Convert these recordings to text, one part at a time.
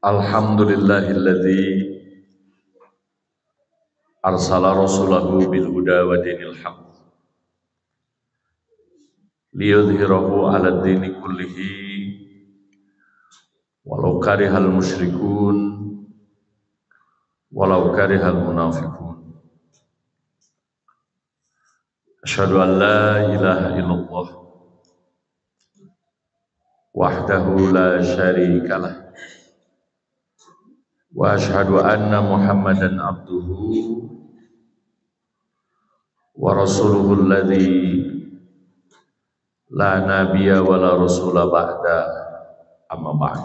Alhamdulillahilladzi arsala rasulahu bil huda wa dinil haq liyudhhirahu 'alad dini kullihi walau karihal musyrikun walau karihal munafiqun. Asyhadu an la ilaha illallah wahdahu la syarikalah wa asyhadu anna Muhammadan abduhu wa rasuluhu alladzi la nabiyya wa la rasula ba'da amma ba'd.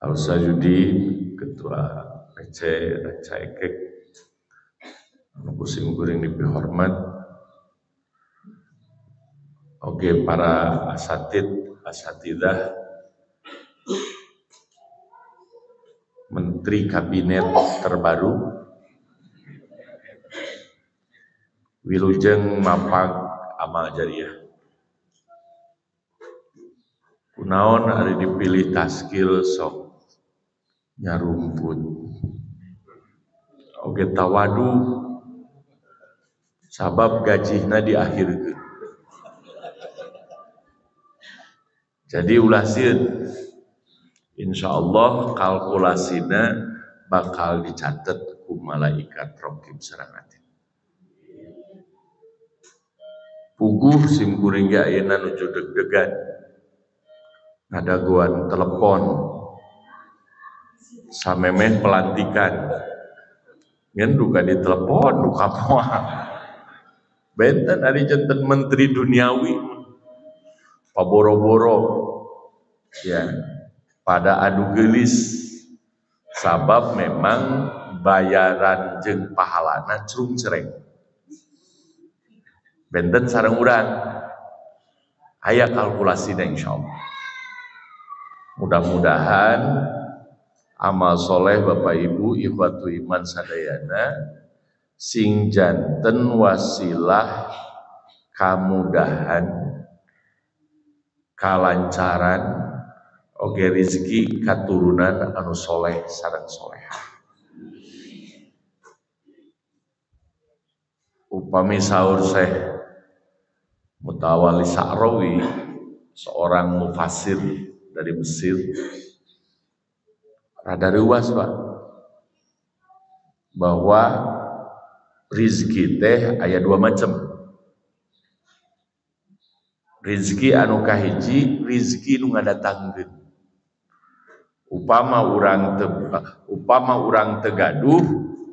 Al-Sajudi ketua Recekek pusing guring dihormat. Oke, para asatidah, menteri kabinet terbaru, wilujeng mapag amal jariah. Kunaon ari dipilih taskil sok nyarumput. Oge tawadu sabab gajihna diakhirkeun. Jadi ulah sieun, insyaallah kalkulasina bakal dicatet ku malaikat raqib sareng atid. Puguh sim kuring ge ayeuna nuju deg-degan. Ngadaguan telepon. Samemeh pelantikan. Ngan duka ditelepon, duka moal. Benten ari janten menteri duniawi. Paboro-boro ya pada adu gelis sabab memang bayaran jeung pahalana cung cereng benten sareng urang aya kalkulasina insyaallah. Mudah-mudahan amal soleh Bapak Ibu ikhwatu iman sadayana sing janten wasilah kamudahan kalancaran oge rezeki katurunan anu soleh sareng solehah. Upami saur Syekh Mutawalli Sa'rawi, seorang mufasir dari Mesir, rada ruas Pak, bahwa rezeki teh aya dua macam. Rizki anu kahiji, rizki nu ngadatangkeun. Upama urang tegaduh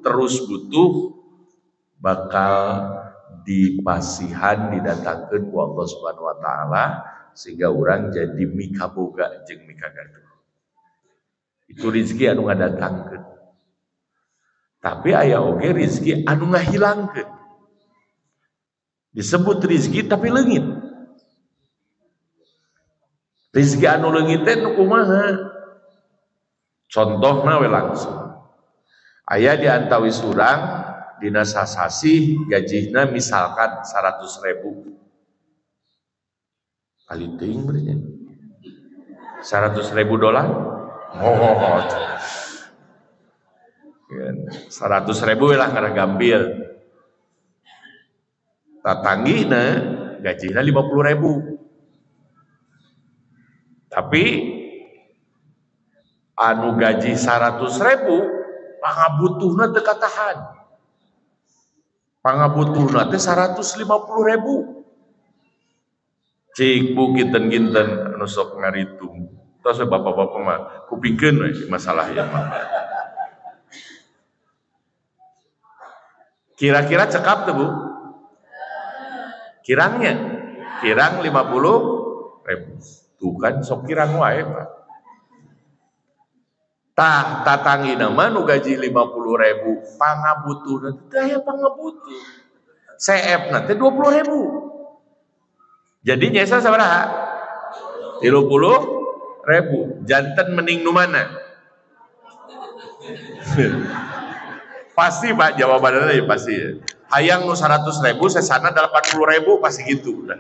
terus butuh bakal dipasihan didatangkeun ku Allah Subhanahu wa taala sehingga urang jadi mikaboga jeung mikagaduh. Itu rizki anu ngadatangkeun. Tapi aya oge rizki anu ngahilangkeun. Disebut rizki tapi leungit. Rizki anu leungit teh nu kumaha? Contohna we langsung. Aya di antawis urang dina sasasi gajihna misalkan 100.000. Kali teuing beurnya. $100.000. Oh. 100.000 lah ngaragambil. Tatanggina gajihna 50.000. Tapi anu gaji 100.000 pangabutuhna teu katahan. Pangabutuhna teh 150.000. Cik bu kinten-kinten anu sok ngaritung. Tos bapak-bapak mah kupingkeun we masalah ieu mah. Kira-kira cekap teu Bu? Kirangnya? Kirang 50.000. Tuh kan sok kirang wae Pak. Tah tatanggina mah nu gaji 50.000 pangabutuhna teh aya pangabutuh. CF-na teh 20.000. Jadi nyesa sabaraha? 30.000. Janten mending nu mana? Pasti Pak jawabannya pasti. Hayang nu 100.000 sesana 80.000 pasti gitu udah.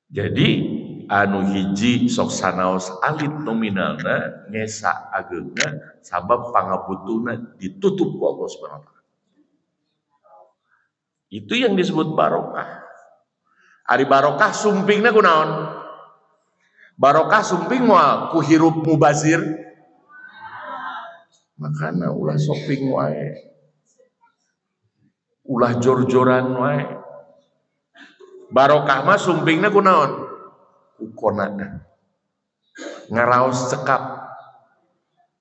Jadi anu hiji sok sanaos alit nominalna ngesa ageungna sabab pangabutuhna ditutup ku Allah Subhanahu wa taala. Itu yang disebut barokah. Ari barokah sumpingna kunaon? Barokah sumping moal ku hirup mubazir. Makana ulah shopping wae. Ulah jor-joran wae. Barokah mah sumpingna kunaon? Ku konana. Ngaraos cekap.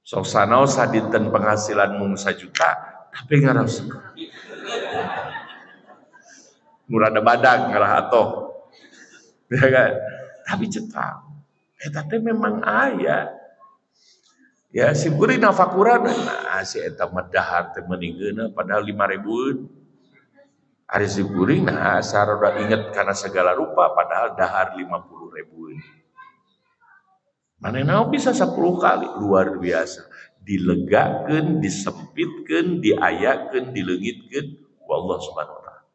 Sok sanaos sadinten penghasilan mung 1 juta tapi ngaraos cekap. Murada badag ngalah atoh. Ya kan? Tapi cekap. Eta teh memang aya. Ya si kuring nafakuran si eta mah dahar teh meninggeuna padahal 5.000. Ari si kuring sarada inget kana segala rupa padahal dahar 50.000. Manehna bisa 10 kali luar biasa. Dilegakeun, disempitkeun, diayakeun, dileungitkeun ku Allah Subhanahu wa taala.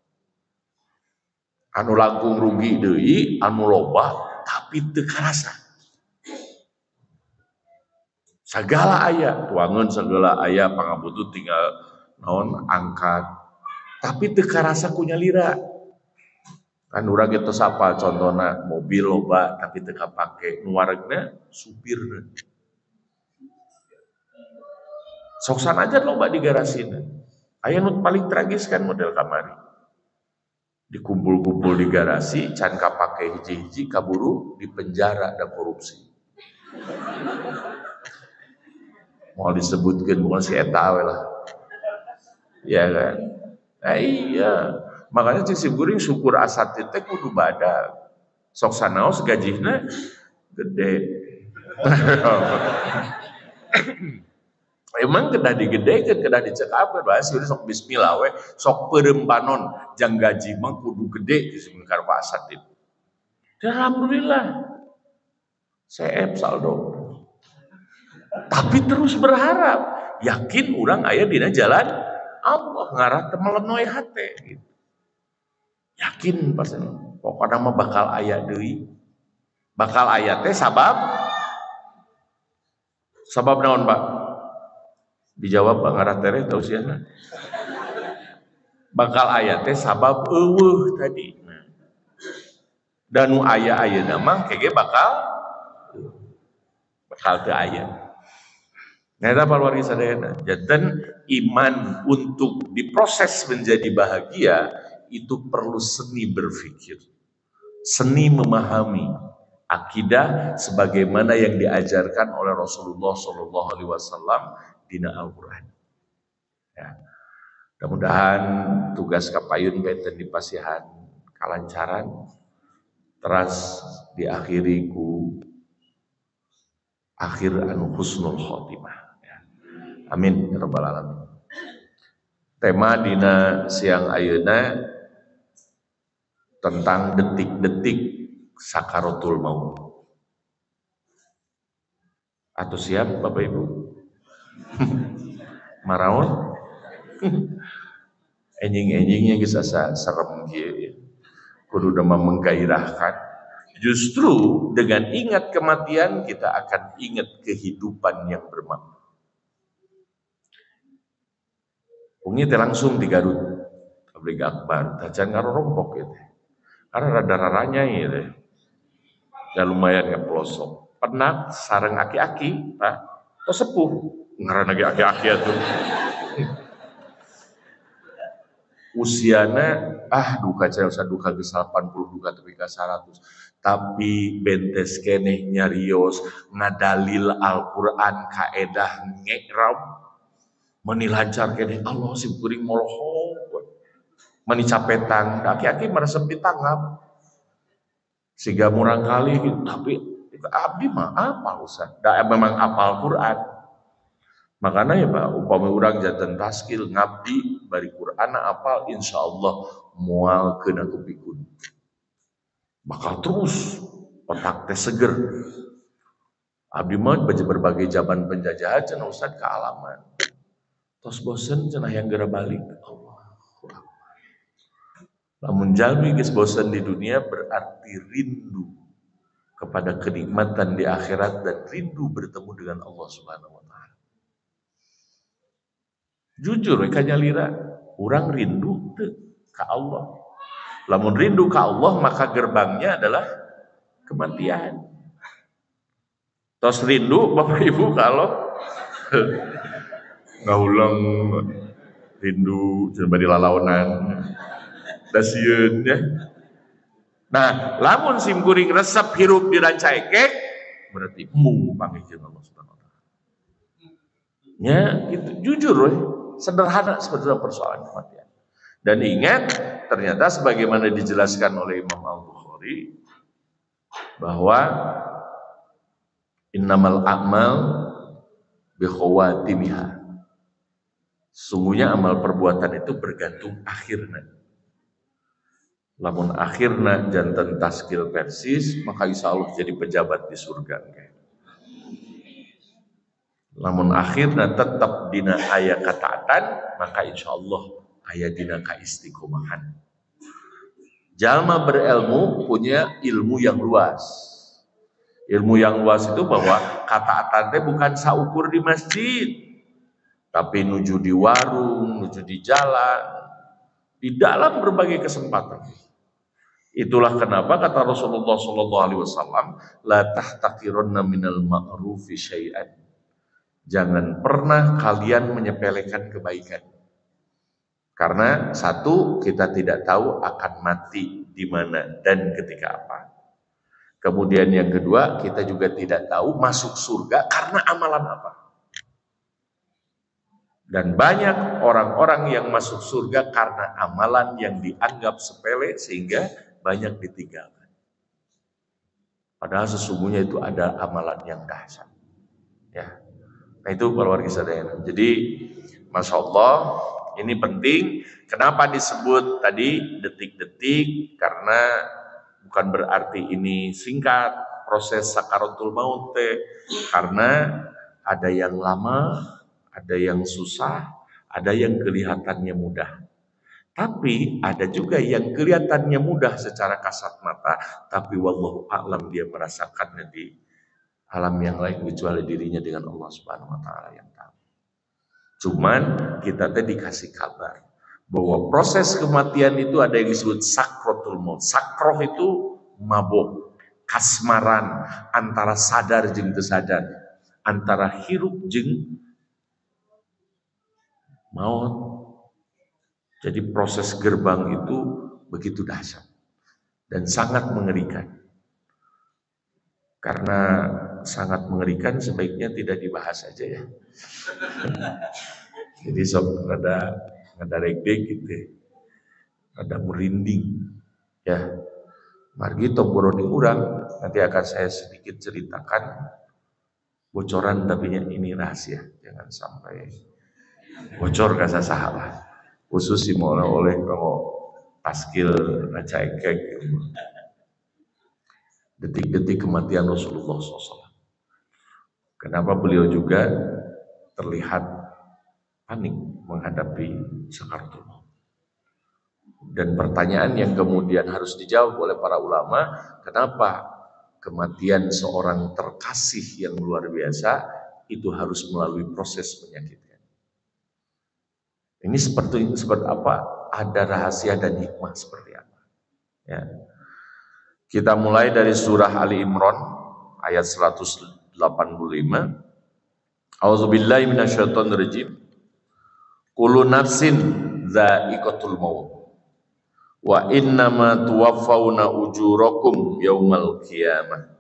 Anu langkung rugi deui, anu loba tapi teu karasa. Segala aya, tuangan segala aya pangabutuh tinggal naon angkat. Tapi teu karasa ku nyalira. Kan urang geus sapal contona mobil loba tapi teu kapake, nu waregna supirna. Sok sanajan loba di garasina. Aya nu paling tragis kan model kamari. Dikumpul-kumpul di garasi, can kapake hiji-hiji kaburu di penjara dan korupsi. Mau disebutkan bukan si eta we lah. Ya kan? Nah, iya. Makanya cik si kuring syukur asatid teh kudu badag. Sok sanaos gajihna gede. Emang kedah digedekeun, kedah dicekapeun bae sih sok bismillah we, sok peureum panon jang gaji mah kudu gede disebut karep asatid. Alhamdulillah. CF saldo. Tapi terus berharap, yakin orang aya dina jalan Allah ngarah teu melenoy hate gitu. Yakin pasti pokona mah bakal aya deui. Bakal aya teh sabab naon, Pak? Dijawab Pak ngarah tereh tausiahna. Bakal aya teh sabab eueuh tadi. Dan nu aya ayeuna mah kege bakal teu aya. Nyata paluargi sadayana, janten iman untuk diproses menjadi bahagia itu perlu seni berpikir, seni memahami akidah sebagaimana yang diajarkan oleh Rasulullah SAW dina Al-Quran. Ya. Mudah-mudahan tugas kapayun benten di pasihan kalancaran, teras diakhiri ku akhir anu husnul khotimah. Amin ya rabbal alamin. Tema dina siang ayeuna tentang detik-detik sakaratul maut. Atuh siap Bapak Ibu? Maraon? Enjing-enjingnya geus asa serem kieu. Kudu demam menggairahkan. Justru dengan ingat kematian kita akan ingat kehidupan yang bermakna. Ungi teh langsung di Garut, Tabligh Akbar, tajan ngarorompok gitu. Karena rada-raranya gitu. Ya lumayan ngepelosok. Penak sareng aki-aki, Pak. Tos sepuh, ngaran lagi aki-aki atuh. Usiana duka usah duka ke 80 duka tapi ke 100. Tapi bentes keneh nyarios ngadalil Al-Qur'an kaedah ngeram. Meni lancar kene Allah si kuring molohong meni capetan aki-aki meresep ditangap siga murang kali gitu. Tapi abdi mah apa usah da memang apal Quran. Makanya ya Pak upami urang janten taskil ngabdi bari Qur'ana apal insyaallah moal keuna kupikeun bakal terus otak teh seger. Abdi mah berbagai zaman penjajahan cenah ustad kealaman. Tos bosen cenah yang geura balik. Allah. Lamun jalmi geus bosan di dunia berarti rindu kepada kenikmatan di akhirat dan rindu bertemu dengan Allah Subhanahu wa taala. Jujur ka nyalira, urang rindu teu ka Allah. Lamun rindu ka Allah maka gerbangnya adalah kematian. Tos rindu Bapak Ibu kalau ngaulang rindu coba di lalaunan dasieun ya. Nah, lamun sim kuring resep hirup dirancaikek berarti panggilkeun Allah Subhanahu wa taala. Ya, gitu jujur we, sederhana sebetulnya persoalan kematian. Dan ingat, ternyata sebagaimana dijelaskan oleh Imam Al-Bukhari bahwa innamal a'mal bi khawatimiha. Sungguhnya amal perbuatan itu bergantung akhirnya. Lamun akhirnya jantan taskil persis, maka insya Allah jadi pejabat di surga. Lamun akhirnya tetap dina aya kataatan, maka insya Allah aya dina kaistiqomahan. Jalma berilmu punya ilmu yang luas. Ilmu yang luas itu bahwa kataatan teh bukan saukur di masjid, tapi nuju di warung, nuju di jalan, di dalam berbagai kesempatan. Itulah kenapa kata Rasulullah SAW, la tahtaqiranna minal ma'rufi syai'an. Jangan pernah kalian menyepelekan kebaikan. Karena satu, kita tidak tahu akan mati di mana dan ketika apa. Kemudian yang kedua, kita juga tidak tahu masuk surga karena amalan apa. Dan banyak orang-orang yang masuk surga karena amalan yang dianggap sepele sehingga banyak ditinggalkan. Padahal sesungguhnya itu ada amalan yang dahsyat. Ya. Nah itu keluarga sadayana. Jadi Masya Allah ini penting. Kenapa disebut tadi detik-detik? Karena bukan berarti ini singkat proses sakaratul maut karena ada yang lama, ada yang susah, ada yang kelihatannya mudah. Tapi ada juga yang kelihatannya mudah secara kasat mata, tapi wallahu a'lam dia merasakannya di alam yang lain kecuali dirinya dengan Allah Subhanahu wa taala yang tahu. Cuman kita tadi dikasih kabar bahwa proses kematian itu ada yang disebut sakratul maut. Sakroh itu mabuk, kasmaran, antara sadar jeung teu sadar, antara hirup jeung maut. Jadi proses gerbang itu begitu dahsyat dan sangat mengerikan. Karena sangat mengerikan sebaiknya tidak dibahas saja ya. Jadi sok ada regdeg gitu, ada merinding ya. Margi tomboroni urang nanti akan saya sedikit ceritakan bocoran, tapi ini rahasia, jangan sampai bocor kasa sahabat. Khusus si mau oleh kalau taskil racaikek detik-detik kematian Rasulullah SAW. Kenapa beliau juga terlihat panik menghadapi sakaratul maut. Dan pertanyaan yang kemudian harus dijawab oleh para ulama, kenapa kematian seorang terkasih yang luar biasa itu harus melalui proses menyakitkan. Ini seperti apa? Ada rahasia dan hikmah seperti apa? Ya. Kita mulai dari surah Ali Imran ayat 185. A'udzubillahi minasyaitonirrajim. Kullu nafsin dha'iqatul maut. Wa innama tuwaffawna ujurakum yaumal qiyamah.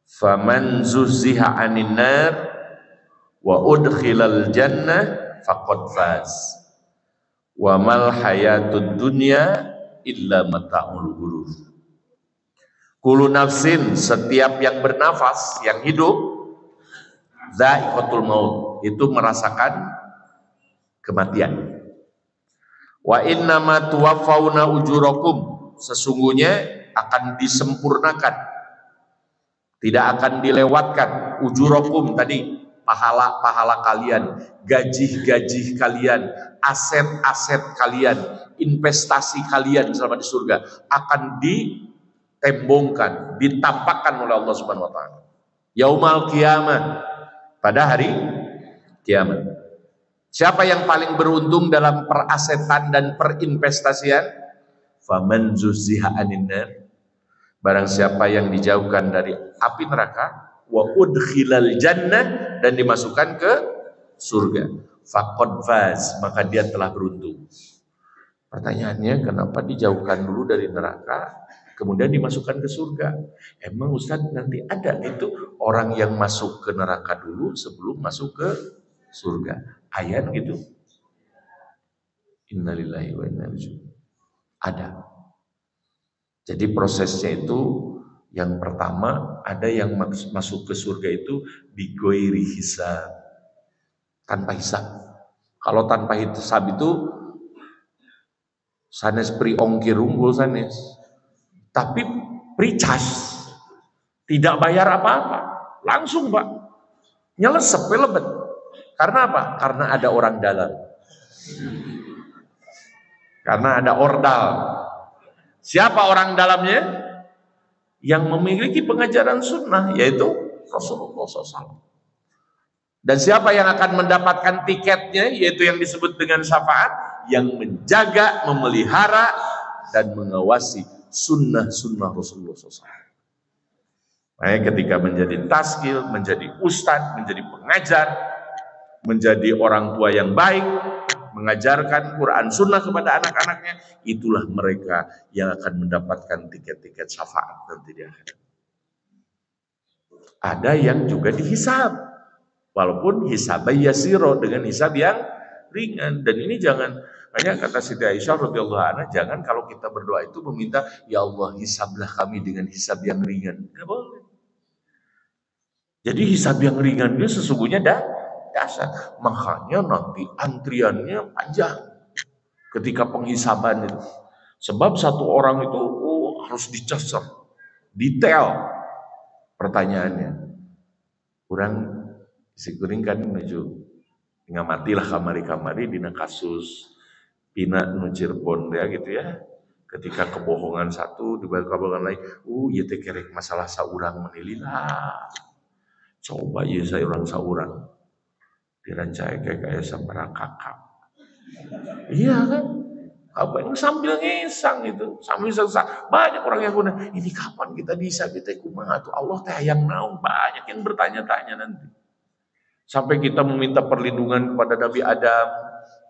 Faman zuhziha 'anil nar wa udkhilal jannah faqad faz. Wa mal hayatud dunya illa mata'ul ghurur. Kullu nafsin, setiap yang bernafas, yang hidup, dha'iqatul maut, itu merasakan kematian. Wa innama tuwaffawna ujurakum, sesungguhnya akan disempurnakan, tidak akan dilewatkan ujurakum tadi, pahala-pahala kalian, gaji-gaji kalian, aset-aset kalian, investasi kalian selama di surga akan ditembongkan, ditampakkan oleh Allah Subhanahu wa taala. Yaumal qiyamah, pada hari kiamat. Siapa yang paling beruntung dalam perasetan dan perinvestasian? Faman zuziha 'anil nar, barang siapa yang dijauhkan dari api neraka, wa udkhilal jannah, dan dimasukkan ke surga, faqad faz, maka dia telah beruntung. Pertanyaannya, kenapa dijauhkan dulu dari neraka kemudian dimasukkan ke surga? Emang Ustaz nanti ada itu orang yang masuk ke neraka dulu sebelum masuk ke surga? Ayat gitu. Innalillahi wa inna ilaihi raji'un. Ada. Jadi prosesnya itu, yang pertama ada yang masuk ke surga itu bigoiri hisab, tanpa hisab. Kalau tanpa hisab itu sanes pri ongkir unggul sanes, tapi pri cas, tidak bayar apa-apa, langsung Pak, nyelesep lebet. Karena apa? Karena ada orang dalam, karena ada ordal. Siapa orang dalamnya? Yang memiliki pengajaran sunnah, yaitu Rasulullah SAW. Dan siapa yang akan mendapatkan tiketnya, yaitu yang disebut dengan syafaat, yang menjaga, memelihara, dan mengawasi sunnah-sunnah Rasulullah SAW. Makanya ketika menjadi taskil, menjadi ustadz, menjadi pengajar, menjadi orang tua yang baik, mengajarkan Quran sunnah kepada anak-anaknya, itulah mereka yang akan mendapatkan tiket-tiket syafaat nanti di akhirat. Ada yang juga dihisab, walaupun hisab yasiro, dengan hisab yang ringan. Dan ini jangan, hanya kata Siti Aisyah radhiyallahu anha, jangan kalau kita berdoa itu meminta, ya Allah hisablah kami dengan hisab yang ringan. Nggak boleh. Jadi hisab yang ringan itu sesungguhnya dasar. Makanya nanti antriannya panjang ketika penghisaban itu. Sebab satu orang itu harus dicaser detail pertanyaannya. Kurang isi kuring kan menuju ngamatilah kamari-kamari dina kasus pina nu Cirebon ya gitu ya. Ketika kebohongan satu dibalik kebohongan lain, ieu teh kerek masalah saurang menilina. Coba ya saya orang saurang dirancai kayak sabaraha kakak. Iya kan? Apa yang sambil ngesang itu, sambil sesat. Banyak orang yang guna, ini kapan kita bisa kita kumaha tuh Allah teh yang naon, banyak yang bertanya-tanya nanti. Sampai kita meminta perlindungan kepada Nabi Adam,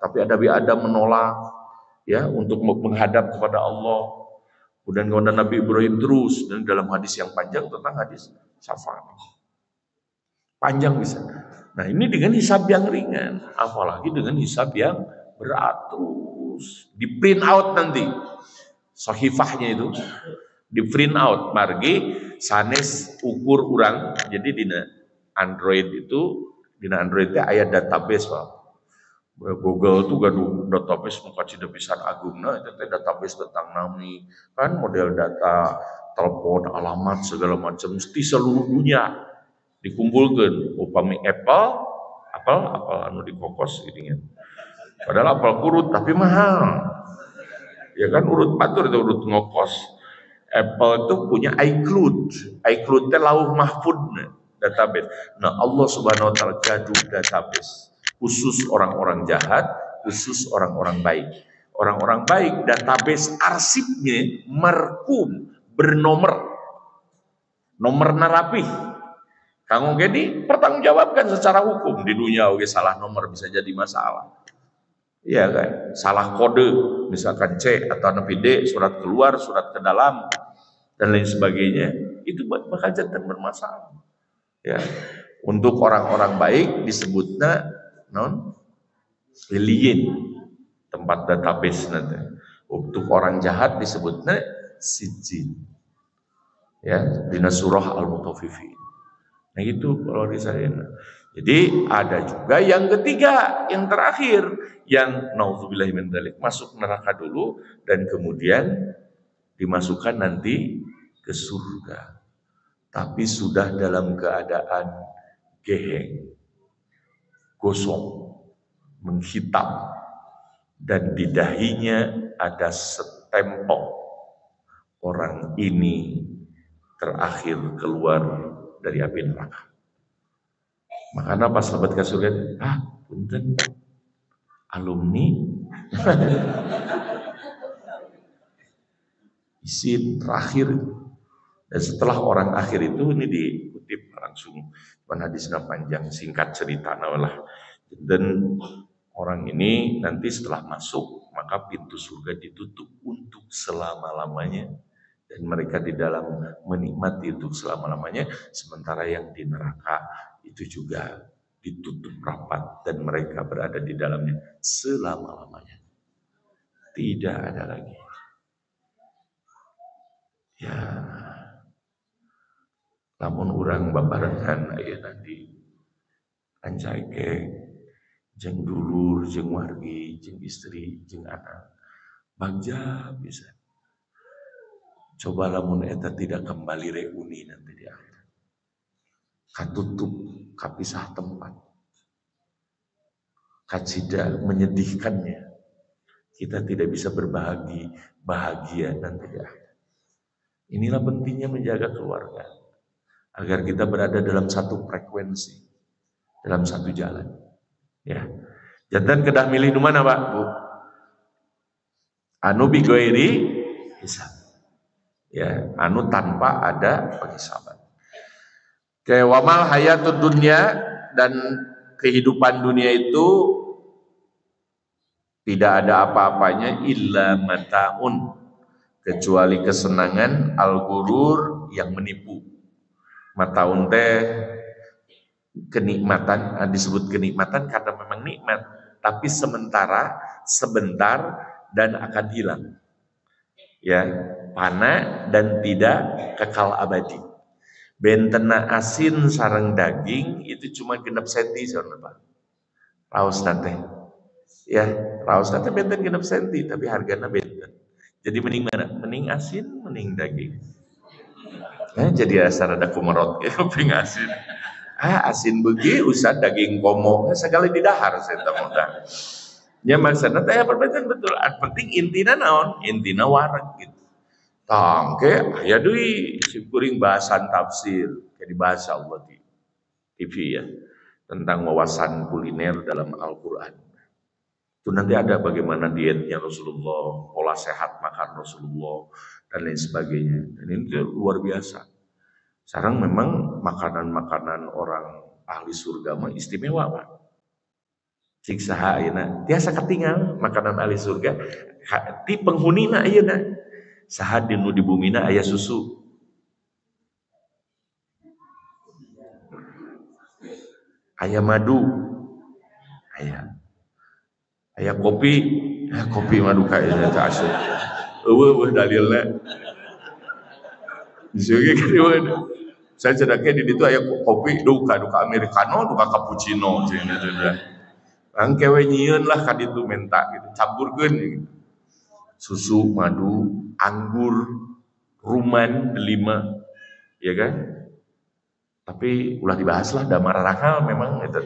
tapi Nabi Adam menolak ya untuk menghadap kepada Allah. Kemudian kepada Nabi Ibrahim terus, dan dalam hadis yang panjang tentang hadis syafaat. Panjang bisa. Nah ini dengan hisab yang ringan, apalagi dengan hisab yang berat terus. Di print out nanti, sahifahnya itu di print out, margi sanes ukur urang. Jadi dina Android itu, dina Android itu aya database Pak. Google tuh gaduh database muka cida pisan agungna, itu teh database tentang nami, kan model data, telepon, alamat segala macam, mesti seluruh dunia dikumpulkan. Upami Apple anu dikokos gitu kan. Padahal apel kurut tapi mahal. Ya kan urut batur itu urut ngokos. Apple itu punya iCloud. iCloud itu lauh mahfud database. Nah, Allah Subhanahu wa taala gaduh database khusus orang-orang jahat, khusus orang-orang baik. Orang-orang baik database arsipnya markum, bernomor. Nomor narapih. Kanggo gini pertanggungjawabkan secara hukum. Di dunia oke salah nomor bisa jadi masalah. Iya kan? Salah kode, misalkan C atau nepi D, surat keluar, surat ke dalam, dan lain sebagainya. Itu bakal jadi bermasalah. Ya. Untuk orang-orang baik disebutnya alien, tempat database nanti. Untuk orang jahat disebutnya sijin. Ya, dina surah Al-Mutaffifin. Nah itu kalau disayang. Jadi ada juga yang ketiga, yang terakhir, yang naudzubillahi min dzalik, masuk neraka dulu dan kemudian dimasukkan nanti ke surga. Tapi sudah dalam keadaan geheng. gosong, menghitam, dan di dahinya ada setempel, orang ini terakhir keluar dari api neraka. Makanya pas lebat ke surga, punten alumni isin terakhir. Dan setelah orang akhir itu, ini dikutip langsung, hadisnya panjang, singkat cerita lah. Dan orang ini nanti setelah masuk, maka pintu surga ditutup untuk selama-lamanya, dan mereka di dalam menikmati untuk selama-lamanya, sementara yang di neraka itu juga ditutup rapat dan mereka berada di dalamnya selama-lamanya. Tidak ada lagi. Ya, namun orang babarengan aya nanti ancaike jeung dulur, jeung wargi, jeung istri, jeung anak. Bagja bisa. Coba lamun eta tidak kembali reuni nanti di akhirat. Katutup, kapisah tempat. Kacida menyedihkannya. Kita tidak bisa bahagia nanti di akhirat. Inilah pentingnya menjaga keluarga. Agar kita berada dalam satu frekuensi. Dalam satu jalan. Ya. Jantan kedah milih di mana, Pak? Bu? Anu bigoiri hisab. Ya, anu tanpa ada penghisaban. Kayak wamal hayatud dunya, dan kehidupan dunia itu tidak ada apa-apanya illa mataun, kecuali kesenangan al-ghurur yang menipu. Mataun teh kenikmatan, disebut kenikmatan karena memang nikmat, tapi sementara, sebentar, dan akan hilang. Ya, pana dan tidak kekal abadi. Bentena asin sareng daging itu cuma 6 senti saudara Pak. Raos nate. Ya, raos nate benten 6 senti tapi harganya benten. Jadi mending mana? Mending asin, mending daging. Jadi asal ada kumerot keping asin. Asin begi usah daging komo, segala di dahar saya tamukan. Ya maksudnya teh perbedaan betul. Penting intina naon? Intina wareg gitu. Tangke aya deui simkuring bahasan tafsir kayak dibahas Allah di TV ya, tentang wawasan kuliner dalam Al-Qur'an. Itu nanti ada bagaimana dietnya Rasulullah, pola sehat makan Rasulullah dan lain sebagainya. Dan ini luar biasa. Sekarang memang makanan-makanan orang ahli surga mah istimewa, Pak. Cik saha ayeuna tiasa ketinggal makanan ahli surga ti penghunina ayeuna. Saha dinu di bumina aya susu. Aya madu. Aya kopi. Kopi madu ka ieu teh asup. Eueuh dalilna. Jadi kan saya cedake di ditu aya kopi duka americano, duka cappuccino cenah. Angkewe nyieun lah ka ditu menta gitu, campurkeun gitu. Susu, madu, anggur, ruman, delima, ya kan? Tapi ulah dibahas lah, da marahakal memang itu.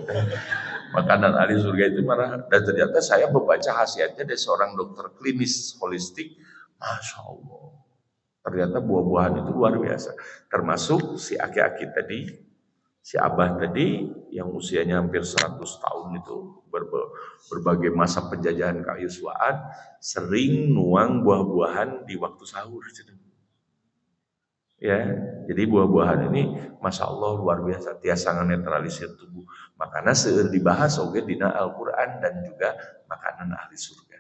Makanan ahli surga itu marah. Dan ternyata saya membaca khasiatnya dari seorang dokter klinis holistik, masya Allah. Ternyata buah-buahan itu luar biasa. Termasuk si aki-aki tadi, si abah tadi yang usianya hampir 100 tahun itu, berbagai masa penjajahan keayuswaan, sering nuang buah-buahan di waktu sahur. Ya, jadi buah-buahan ini masya Allah luar biasa, tiasa netralisir tubuh. Makanya seueur dibahas oge dina Al-Qur'an dan juga makanan ahli surga.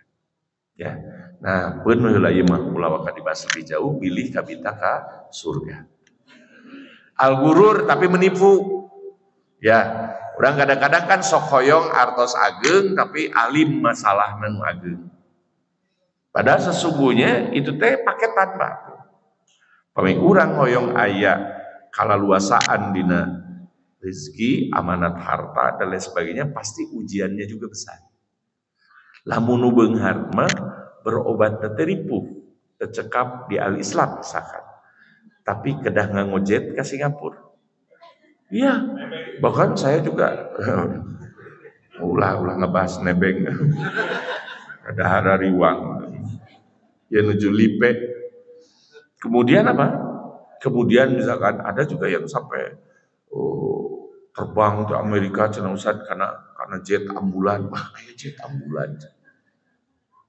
Ya, nah penuh lah ieu mah ulah waka dibahas lebih jauh, pilih kabita ka surga. Al-ghurur tapi menipu. Ya, orang kadang-kadang kan sok hoyong artos ageng tapi alim masalah nu ageng. Padahal sesungguhnya itu teh paketan Pak. Paming urang hoyong aya kalaluasaan dina rezeki, amanat harta dan lain sebagainya, pasti ujiannya juga besar. Lamun nu beunghar mah berobat teripu, tercekap di al-Islam misalkan. Tapi kedah ngagojet ke Singapura. Iya, bahkan saya juga Ulah ngebahas nebeng. Ada hara riwang. Ya nuju lipe. Kemudian apa? Kemudian misalkan ada juga yang sampai terbang ke Amerika cenah Ustaz karena jet ambulan. Wah, kayak jet ambulan.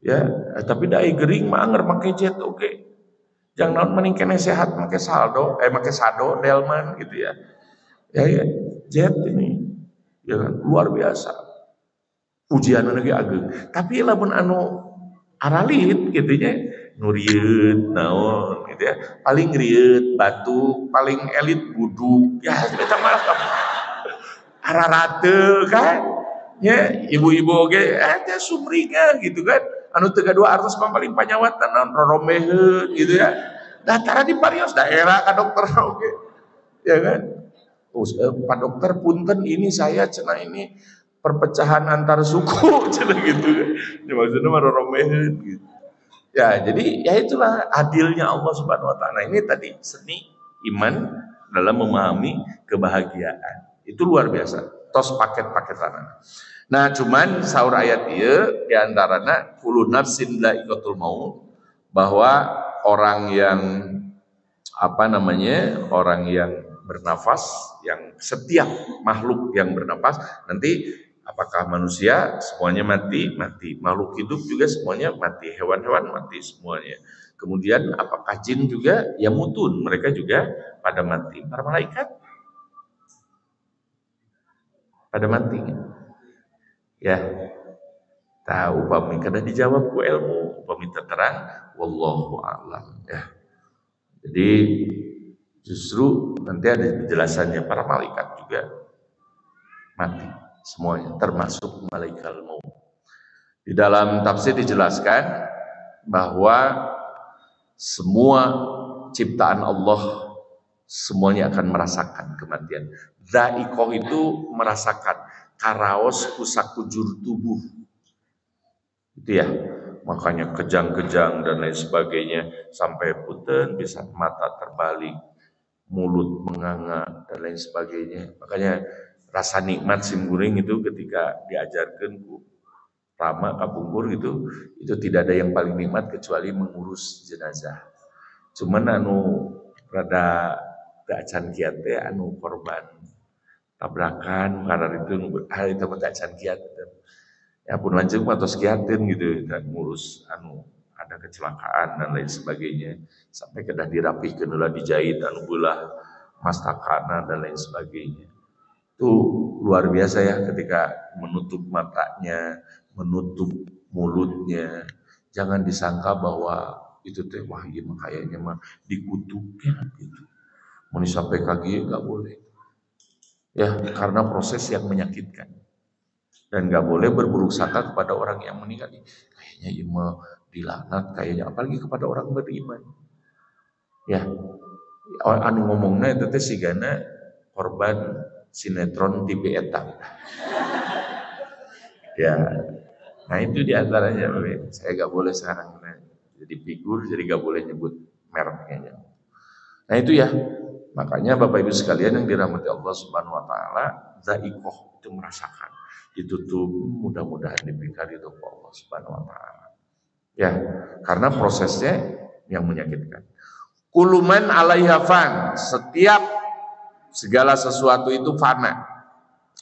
Ya, tapi dai gering mah anger make jet oke. Jangan mending kene sehat make make sado delman gitu ya. Ya, jet ini ya kan, luar biasa. Ujian lagi ageng. Tapi lamun anu aralit gitu nya nurieut naon gitu ya. Paling rieuit batuk, paling elit buduk. Ya eta mah ararate kan. Ya, ibu-ibu oge teh sumringan gitu kan. Anu teu gadua artos mah paling panyawatan naon rorombeheun gitu ya. Datara di parios daerah ka dokter oge. Ya kan? Pak dokter punten ini saya cenah ini perpecahan antar suku cenah gitu. Ya maksudnya mah rorombeheun gitu. Ya, jadi ya itulah adilnya Allah Subhanahu wa taala. Ini tadi seni iman dalam memahami kebahagiaan. Itu luar biasa. Tos paket-paketan. Nah, cuman saur ayat ieu di antarana kullu nafsin dha'iqatul maut, bahwa orang yang orang yang bernafas, yang setiap makhluk yang bernafas nanti apakah manusia semuanya mati, makhluk hidup juga semuanya mati, hewan-hewan mati semuanya. Kemudian apakah jin juga ya mutun, mereka juga pada mati. Para malaikat pada mati. Ya. Tahu upami kada dijawab ku ilmu, upami terang wallahu a'lam ya. Jadi justru nanti ada penjelasannya para malaikat juga mati semuanya termasuk malaikat maut. Di dalam tafsir dijelaskan bahwa semua ciptaan Allah semuanya akan merasakan kematian. Dha'iqah itu merasakan karaos kusakujur tubuh. Itu ya. Makanya kejang-kejang dan lain sebagainya sampai punten bisa mata terbalik, mulut menganga dan lain sebagainya. Makanya rasa nikmat simkuring itu ketika diajarkan ku Rama kapungkur itu tidak ada yang paling nikmat kecuali mengurus jenazah. Cuman anu rada acan kiat teh anu korban tabrakan karena itu itu mah acan kiat. Ya pun lanjut mah tos kiatin gitu dan ngurus anu ada kecelakaan dan lain sebagainya sampai kedah dirapihkeun heula dijahit anu beulah mastakana dan lain sebagainya. Itu luar biasa ya ketika menutup matanya, menutup mulutnya. Jangan disangka bahwa itu teh wah iya mah kayaknya mah dikutuknya gitu. Mau sampai kaki enggak boleh. Ya, karena proses yang menyakitkan. Dan nggak boleh berburuk sangka kepada orang yang meninggal. Kayaknya ia mah dilaknat, kayaknya apalagi kepada orang beriman. Ya, anu ngomongnya itu teh sigana korban sinetron TV eta. Ya, nah itu diantaranya. Saya nggak boleh sekarang jadi figur, jadi nggak boleh nyebut mereknya. Nah itu ya, makanya Bapak Ibu sekalian yang dirahmati Allah Subhanahu Wa Taala, dha'iqah itu merasakan. Itu tuh mudah-mudahan diberikan itu Allah Subhanahu Wa Taala. Ya, karena prosesnya yang menyakitkan. Kuluman alaiha fan, setiap segala sesuatu itu fana,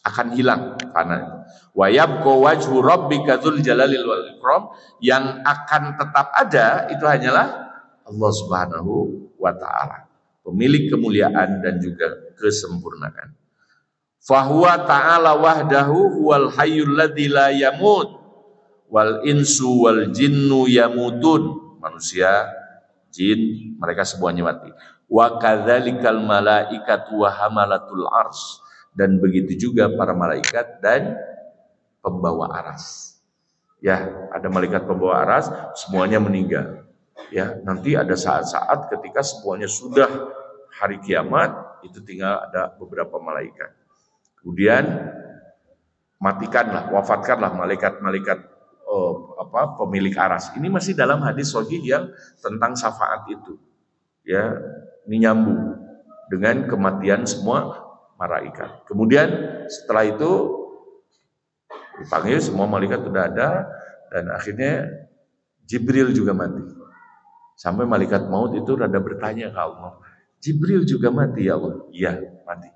akan hilang fana. Wa yabqa wajhu rabbika dzul jalalil wal ikram, yang akan tetap ada itu hanyalah Allah Subhanahu wa taala, pemilik kemuliaan dan juga kesempurnaan. Fahuwa ta'ala wahdahu huwal hayyul ladzi la yamut wal insu wal jinnu yamutun. Manusia, jin, mereka semuanya mati. Wa kadzalikal malaikatu wa hamalatul arsy, dan begitu juga para malaikat dan pembawa aras. Ya, ada malaikat pembawa aras, semuanya meninggal. Ya, nanti ada saat-saat ketika semuanya sudah hari kiamat, itu tinggal ada beberapa malaikat. Kemudian matikanlah, wafatkanlah malaikat-malaikat pemilik aras. Ini masih dalam hadis sahih yang tentang syafaat itu. Ya, ini nyambung dengan kematian semua malaikat. Kemudian setelah itu Dipanggil semua malaikat sudah ada dan akhirnya Jibril juga mati. Sampai malaikat maut itu rada bertanya ke Allah, Jibril juga mati ya Allah? Iya, mati.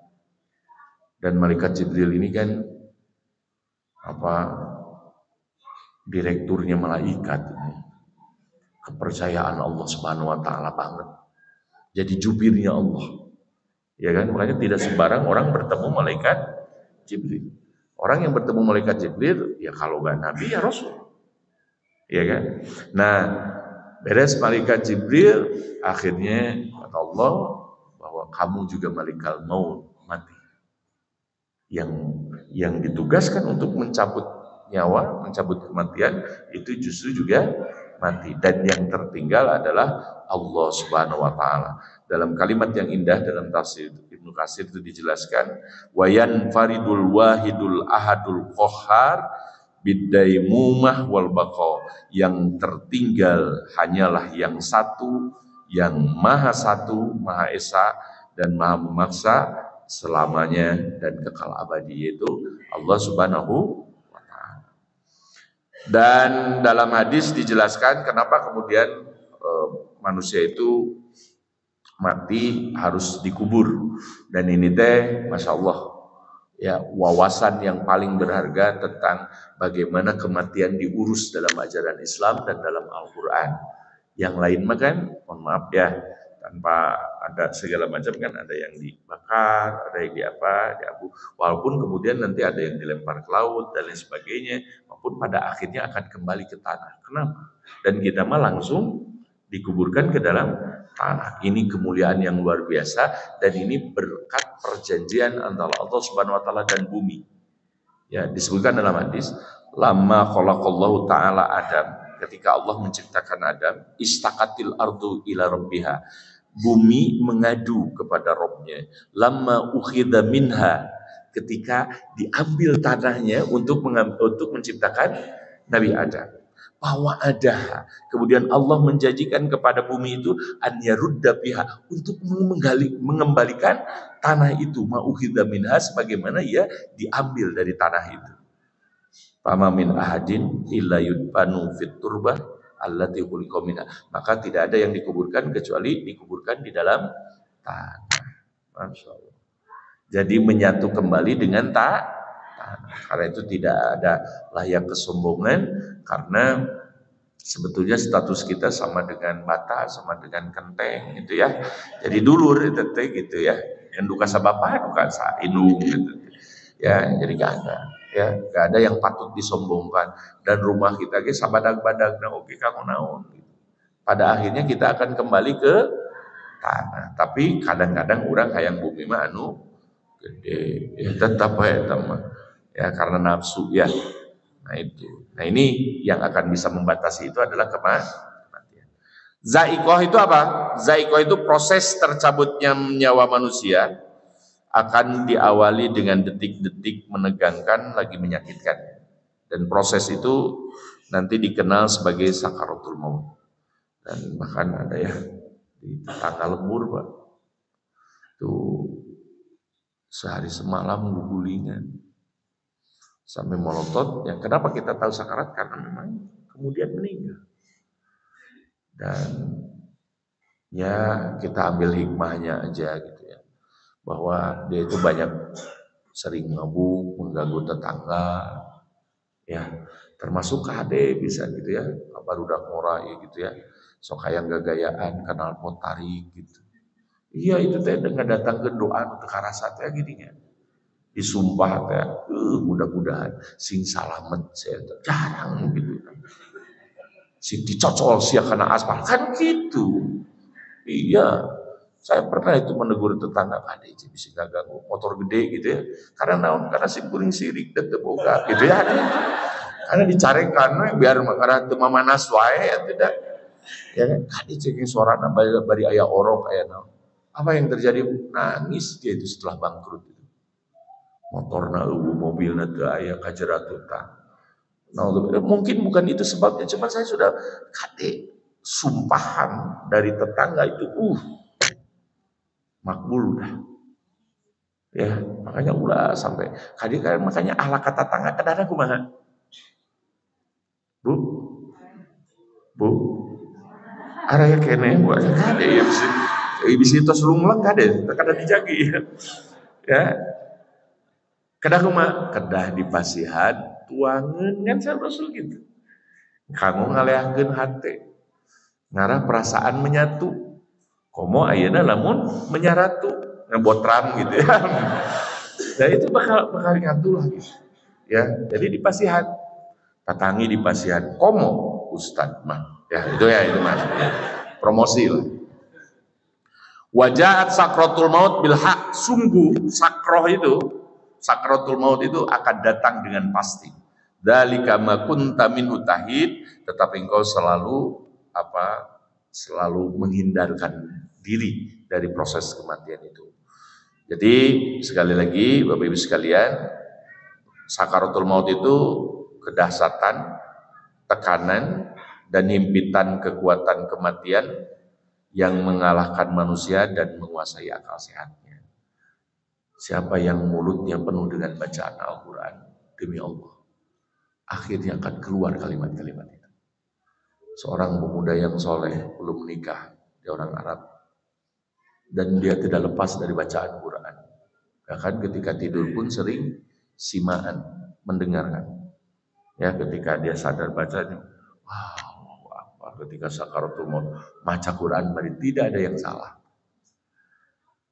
Dan malaikat Jibril ini kan direkturnya malaikat ini. Kepercayaan Allah Subhanahu wa taala banget. Jadi jubirnya Allah. Ya kan? Makanya tidak sembarang orang bertemu malaikat Jibril. Orang yang bertemu malaikat Jibril ya kalau nggak nabi ya rasul. Ya kan? Nah, beres malaikat Jibril, akhirnya kata Allah bahwa kamu juga malaikat maut mati. Yang ditugaskan untuk mencabut nyawa, mencabut kematian itu justru juga mati. Dan yang tertinggal adalah Allah Subhanahu wa taala. Dalam kalimat yang indah dalam tafsir Ibnu Katsir itu dijelaskan, wayan faridul wahidul ahadul qahhar bidaimumah wal baqa. Yang tertinggal hanyalah yang satu, yang maha satu, maha esa dan maha memaksa selamanya dan kekal abadi, yaitu Allah Subhanahu wa taala. Dan dalam hadis dijelaskan kenapa kemudian manusia itu mati harus dikubur. Dan ini teh Masya Allah ya, wawasan yang paling berharga tentang bagaimana kematian diurus dalam ajaran Islam dan dalam Al-Quran. Yang lain mah kan, mohon maaf ya, tanpa ada segala macam kan, ada yang dibakar, ada yang diabu, walaupun kemudian nanti ada yang dilempar ke laut dan lain sebagainya, maupun pada akhirnya akan kembali ke tanah. Kenapa? Dan kita mah langsung dikuburkan ke dalam tanah. Ini kemuliaan yang luar biasa dan ini berkat perjanjian antara Allah Subhanahu wa taala dan bumi. Ya, disebutkan dalam hadis, lamma khalaqallahu taala Adam, ketika Allah menciptakan Adam, istaqatil ardu ila rabbiha. Bumi mengadu kepada Rabbnya. Lamma ukhidha minha, ketika diambil tanahnya untuk menciptakan Nabi Adam. Bahwa ada, kemudian Allah menjanjikan kepada bumi itu an yarudda biha, untuk mengembalikan tanah itu, ma'ukhidha minha, sebagaimana ia diambil dari tanah itu. Fama min ahadin illa yudbanu fit turbah allati khuliqa minha, maka tidak ada yang dikuburkan kecuali dikuburkan di dalam tanah. Masya Allah. Jadi menyatu kembali dengan tanah. Karena itu tidak ada layak kesombongan, karena sebetulnya status kita sama dengan bata, sama dengan kenteng gitu ya. Jadi dulur itu gitu ya. Yang duka sabapa, duka sa indung gitu. Ya, jadi gak ada. Ya, gak ada yang patut disombongkan. Dan rumah kita ge sabadag-badag na oke kamu naon gitu. Pada akhirnya kita akan kembali ke tanah. Tapi kadang-kadang orang hayang bumi mah anu gede. Ya tetap ya teman. Ya karena nafsu ya. Nah itu. Nah ini yang akan bisa membatasi itu adalah kematian. Zaikoh itu apa? Zaikoh itu proses tercabutnya nyawa manusia, akan diawali dengan detik-detik menegangkan lagi menyakitkan. Dan proses itu nanti dikenal sebagai sakaratul maut. Dan bahkan ada ya di tetangga lembur Pak. Tuh sehari semalam gugulingan sampai melotot. Yang kenapa kita tahu sakarat? Karena memang kemudian meninggal. Dan ya kita ambil hikmahnya aja gitu ya, bahwa dia itu banyak sering mabuk, mengganggu tetangga ya, termasuk KD bisa gitu ya, barudak morai gitu ya, sok hayang gagayaan kenal pot tarik gitu. Iya itu teh dengan datang ke doa untuk karasa teh gininya. Disumpah teh, mudah-mudahan sing salamet saya jarang gitu. Sing dicocol sia kana aspal kan gitu. Iya, saya pernah itu menegur tetangga, "Ade bisa ganggu motor gede gitu ya." Karena naon? Karena sing kuring sirik dan teboga gitu ya. Karena dicarekan biar karena teu mamanas wae ya tidak. Ya kan? Ade ceking sorana bari aya orok aya naon. Apa yang terjadi? Nangis dia itu setelah bangkrut. Motorna eueuh, mobilna teu aya kajerat utang. Nah, mungkin bukan itu sebabnya, cuma saya sudah kate sumpahan dari tetangga itu makbul udah. Ya, makanya ulah sampai kadang makanya ahla kata tangga kadang kumaha. Bu, Bu, araya kene buat kade ya bisa tos lungleng kade, kada dijagi ya. Ya, kedah kumaha? Kedah di pasihan tuangan kan saya rasul gitu. Kamu ngaleahkeun hate, ngarah perasaan menyatu. Komo ayeuna lamun menyaratu, ngebotram gitu ya. Dan itu bakal nyatu lah gitu. Ya, jadi di pasihan, tatangi di pasihan, komo ustad mah. Ya, itu maksudnya. Promosi lah. Wajahat sakratul maut bil haq, sungguh sakratul maut itu akan datang dengan pasti. Dzalika ma kunta minhu tahid, tetapi engkau selalu menghindarkan diri dari proses kematian itu. Jadi sekali lagi Bapak Ibu sekalian, sakaratul maut itu kedahsyatan, tekanan dan himpitan kekuatan kematian yang mengalahkan manusia dan menguasai akal sehatnya. Siapa yang mulutnya penuh dengan bacaan Al-Quran, demi Allah, akhirnya akan keluar kalimat-kalimat itu. Seorang pemuda yang soleh, belum menikah, dia orang Arab, dan dia tidak lepas dari bacaan Quran. Bahkan ketika tidur pun sering simaan, mendengarkan. Ya, ketika dia sadar bacanya, wow, ketika sakaratul maut, baca Quran, tidak ada yang salah.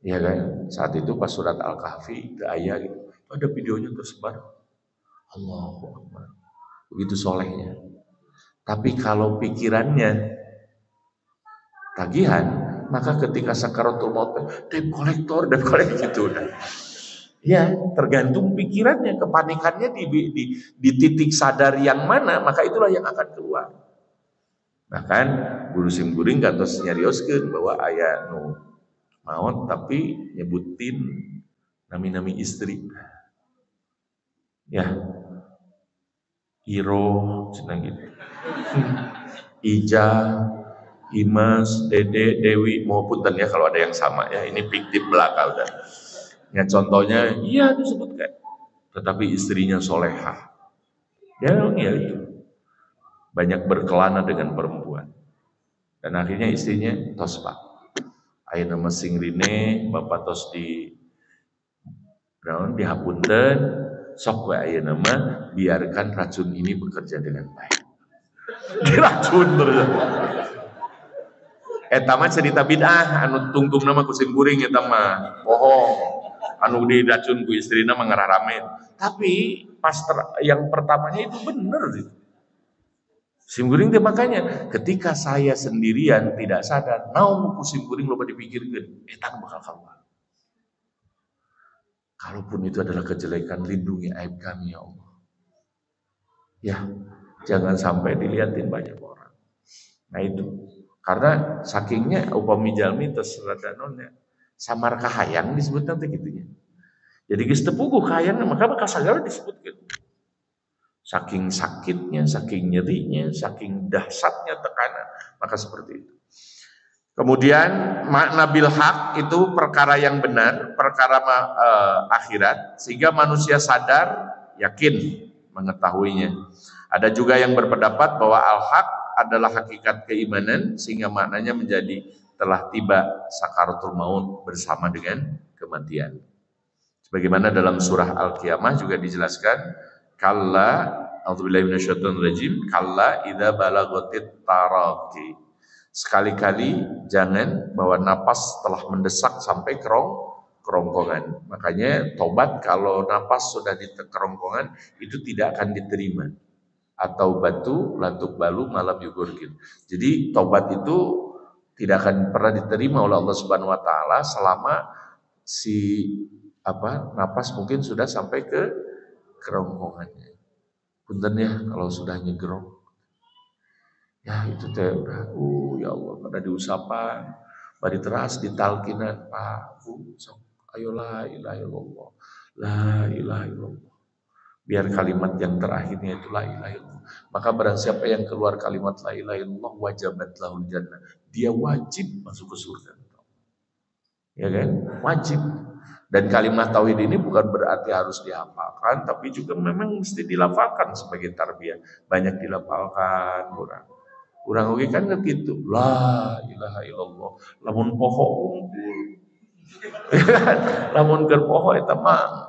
Ya kan? Saat itu pas surat Al-Kahfi, ada ayat gitu, ada videonya tersebar. Allahu Akbar. Begitu solehnya. Tapi kalau pikirannya tagihan, maka ketika sakaratul maut, debt kolektor gitu udah. Ya, tergantung pikirannya, kepanikannya di titik sadar yang mana, maka itulah yang akan keluar. Bahkan guru simkuring gantos nyarioskeun bahwa aya nu maut tapi nyebutin nami-nami istri. Ya. Iro cenah gitu. Ija, Imas, Dede, Dewi, maupun ya kalau ada yang sama ya, ini fiktif belaka udah. Ya contohnya, iya disebutkan. Tetapi istrinya solehah. Ya itu. Banyak berkelana dengan perempuan. Dan akhirnya istrinya tos pak. Ayeuna mesing rine, bapak tos dihapunten, sok we ayeuna mah biarkan racun ini bekerja dengan baik. Diracun terus. Eta mah cerita bid'ah anu tungtung nama kusim kuring eta mah bohong. Anu diracun ku istrina mah ngarah rame. Tapi pas yang pertamanya itu bener gitu. Simkuring teh makanya ketika saya sendirian tidak sadar, naon ku simkuring loba dipikirkeun, eta bakal keluar. Kalaupun itu adalah kejelekan, lindungi aib kami ya Allah. Ya, jangan sampai dilihatin banyak orang. Nah itu, karena sakingnya upami jalmi terserada nonnya samar kahayang disebut nanti gitunya. Jadi geus teu puguh kahayang maka bakal sagala disebutkeun. Saking sakitnya, saking nyerinya, saking dahsyatnya tekanan, maka seperti itu. Kemudian makna bil haq itu perkara yang benar, perkara akhirat, sehingga manusia sadar, yakin mengetahuinya. Ada juga yang berpendapat bahwa al-haq adalah hakikat keimanan, sehingga maknanya menjadi telah tiba sakaratul maut bersama dengan kematian. Sebagaimana dalam surah Al-Qiyamah juga dijelaskan, kalla a'udzubillahi minasyaitonir rajim, kalla idza balagatit taraqi. Sekali-kali jangan bahwa napas telah mendesak sampai kerongkongan. Makanya tobat kalau napas sudah di kerongkongan itu tidak akan diterima. Atau batu latuk balu malam yugurkin. Jadi tobat itu tidak akan pernah diterima oleh Allah Subhanahu wa taala selama napas mungkin sudah sampai ke kerongkongannya. Punten ya kalau sudah nyegerong. Ya itu teh udah, ya Allah, pada diusapan, bari teras ditalkinan, Pak, Bu, sok, ayo la ilaha illallah, la ilaha illallah. Biar kalimat yang terakhirnya itu la ilaha illallah. Maka barang siapa yang keluar kalimat la ilaha illallah, wajabat lahul jannah. Dia wajib masuk ke surga. Ya kan? Wajib. Dan kalimat tauhid ini bukan berarti harus dihafalkan, tapi juga memang mesti dilafalkan sebagai tarbiyah. Banyak dilafalkan, kurang oke kan gitu. La ilaha illallah. Lamun poho unggul. Lamun keur poho eta mah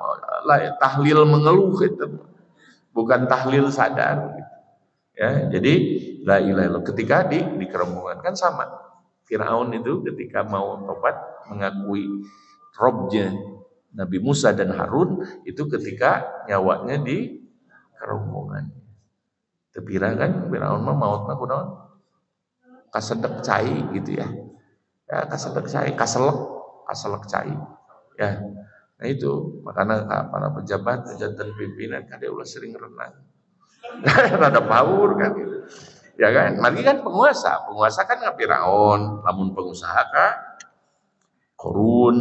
tahlil mengeluh itu. Bukan tahlil sadar gitu. Ya, jadi la ilaha illallah ketika di kerembungan kan sama. Firaun itu ketika mau tobat mengakui Robnya Nabi Musa dan Harun itu ketika nyawanya di kerongkongan. Tepira kan Firaun mah mautna kunaon? Kasedek cai gitu ya. Ya kasedek cai, kaselek cai. Ya. Nah itu makanya para pejabat dan pimpinan kada ulah sering renang. Rada paur kan gitu. Ya kan? Lagi kan penguasa kan Firaun, lamun pengusaha kan korun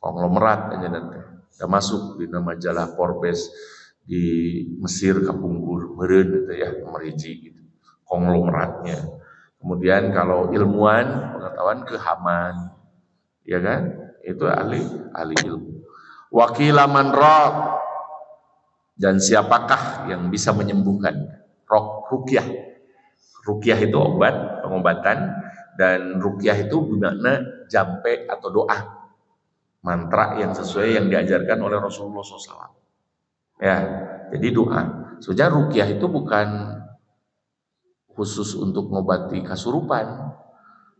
konglomerat aja nanti. Udah masuk di nama majalah Forbes di Mesir kapungkur meureun itu ya meriji gitu. Konglomeratnya. Kemudian kalau ilmuwan pengetahuan ke Haman. Ya kan? Itu ahli ilmu. Wakilaman roh dan siapakah yang bisa menyembuhkan? Ruqyah. Ruqyah itu obat, pengobatan dan ruqyah itu bermakna jampe atau doa. Mantra yang sesuai yang diajarkan oleh Rasulullah SAW. Ya, jadi doa. Soalnya ruqyah itu bukan khusus untuk ngobati kasurupan.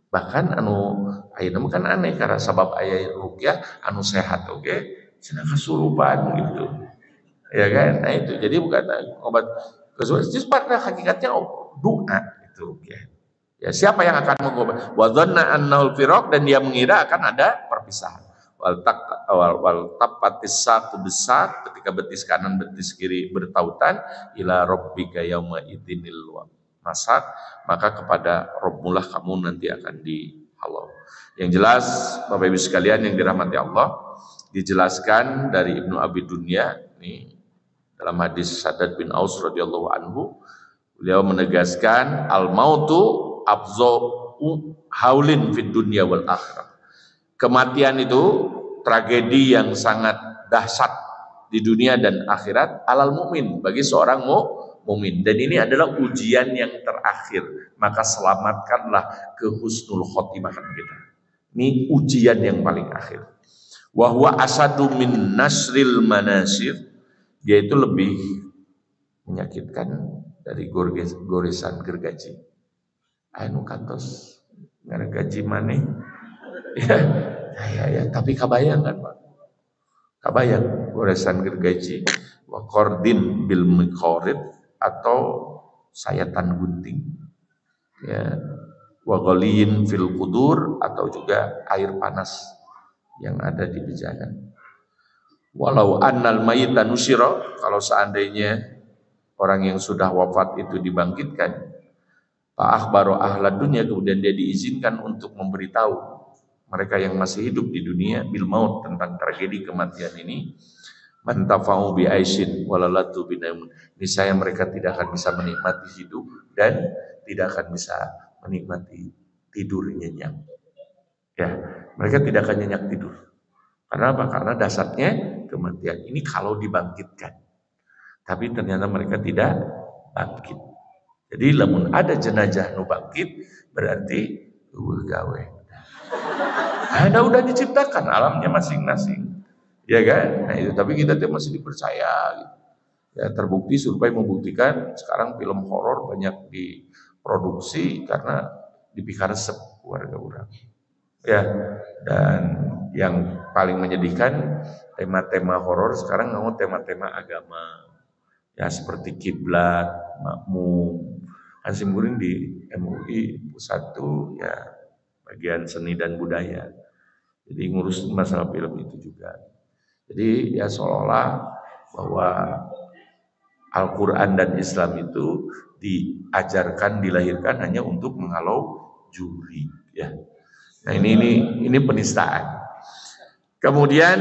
Bahkan ayeuna kan aneh karena sabab aya ruqyah anu sehat oke, cenah kasurupan gitu. Ya kan? Nah itu. Jadi bukan obat kasurupan, justru pada hakikatnya doa itu ruqyah. Ya, siapa yang akan mengobati? Wa dhanna annal firaq dan dia mengira akan ada perpisahan. Wal tapatis satu besar ketika betis kanan betis kiri bertautan ila rabbika yauma idinil masak, maka kepada Rabbmulah kamu nanti akan dihalau. Yang jelas Bapak Ibu sekalian yang dirahmati Allah, dijelaskan dari Ibnu Abi Dunya ini dalam hadis Shaddad bin Aus radhiyallahu anhu, beliau menegaskan al mautu abzu haulin fid dunya wal akhirah. Kematian itu tragedi yang sangat dahsyat di dunia dan akhirat alal mukmin, bagi seorang mukmin, dan ini adalah ujian yang terakhir, maka selamatkanlah ke husnul khotimah kita. Ini ujian yang paling akhir. Wa huwa asadu min nasril manasir, yaitu lebih menyakitkan dari goresan gergaji. Anu kantos gergaji maneh. Ya, tapi kabayang kan Pak? Kabayang goresan gergaji, wa qordin bil miqarid atau sayatan gunting. Ya, wa ghalin fil qudur atau juga air panas yang ada di bejana. Walau annal mayyita nusyira, kalau seandainya orang yang sudah wafat itu dibangkitkan, fa akhbaru ahla dunya, kemudian dia diizinkan untuk memberitahu mereka yang masih hidup di dunia bil maut, tentang tragedi kematian ini, mantafa'u bi aisin walalatu binaimun, niscaya mereka tidak akan bisa menikmati hidup dan tidak akan bisa menikmati tidur nyenyak. Ya, mereka tidak akan nyenyak tidur. Karena apa? Karena dasarnya kematian ini kalau dibangkitkan. Tapi ternyata mereka tidak bangkit. Jadi lamun ada jenazah nu bangkit berarti gawe. Ada udah diciptakan alamnya masing-masing, ya kan? Nah itu, tapi kita masih dipercaya. Gitu. Ya terbukti, survei membuktikan sekarang film horor banyak diproduksi karena dipikaresep warga orang. Ya, dan yang paling menyedihkan tema-tema horor sekarang ngomong tema-tema agama, ya seperti kiblat, makmum. Hasim Guring di MUI Pusat ya bagian seni dan budaya. Jadi ngurus masalah film itu juga. Jadi ya seolah-olah bahwa Al-Quran dan Islam itu diajarkan, dilahirkan hanya untuk menghalau juri. Ya. Nah ini penistaan. Kemudian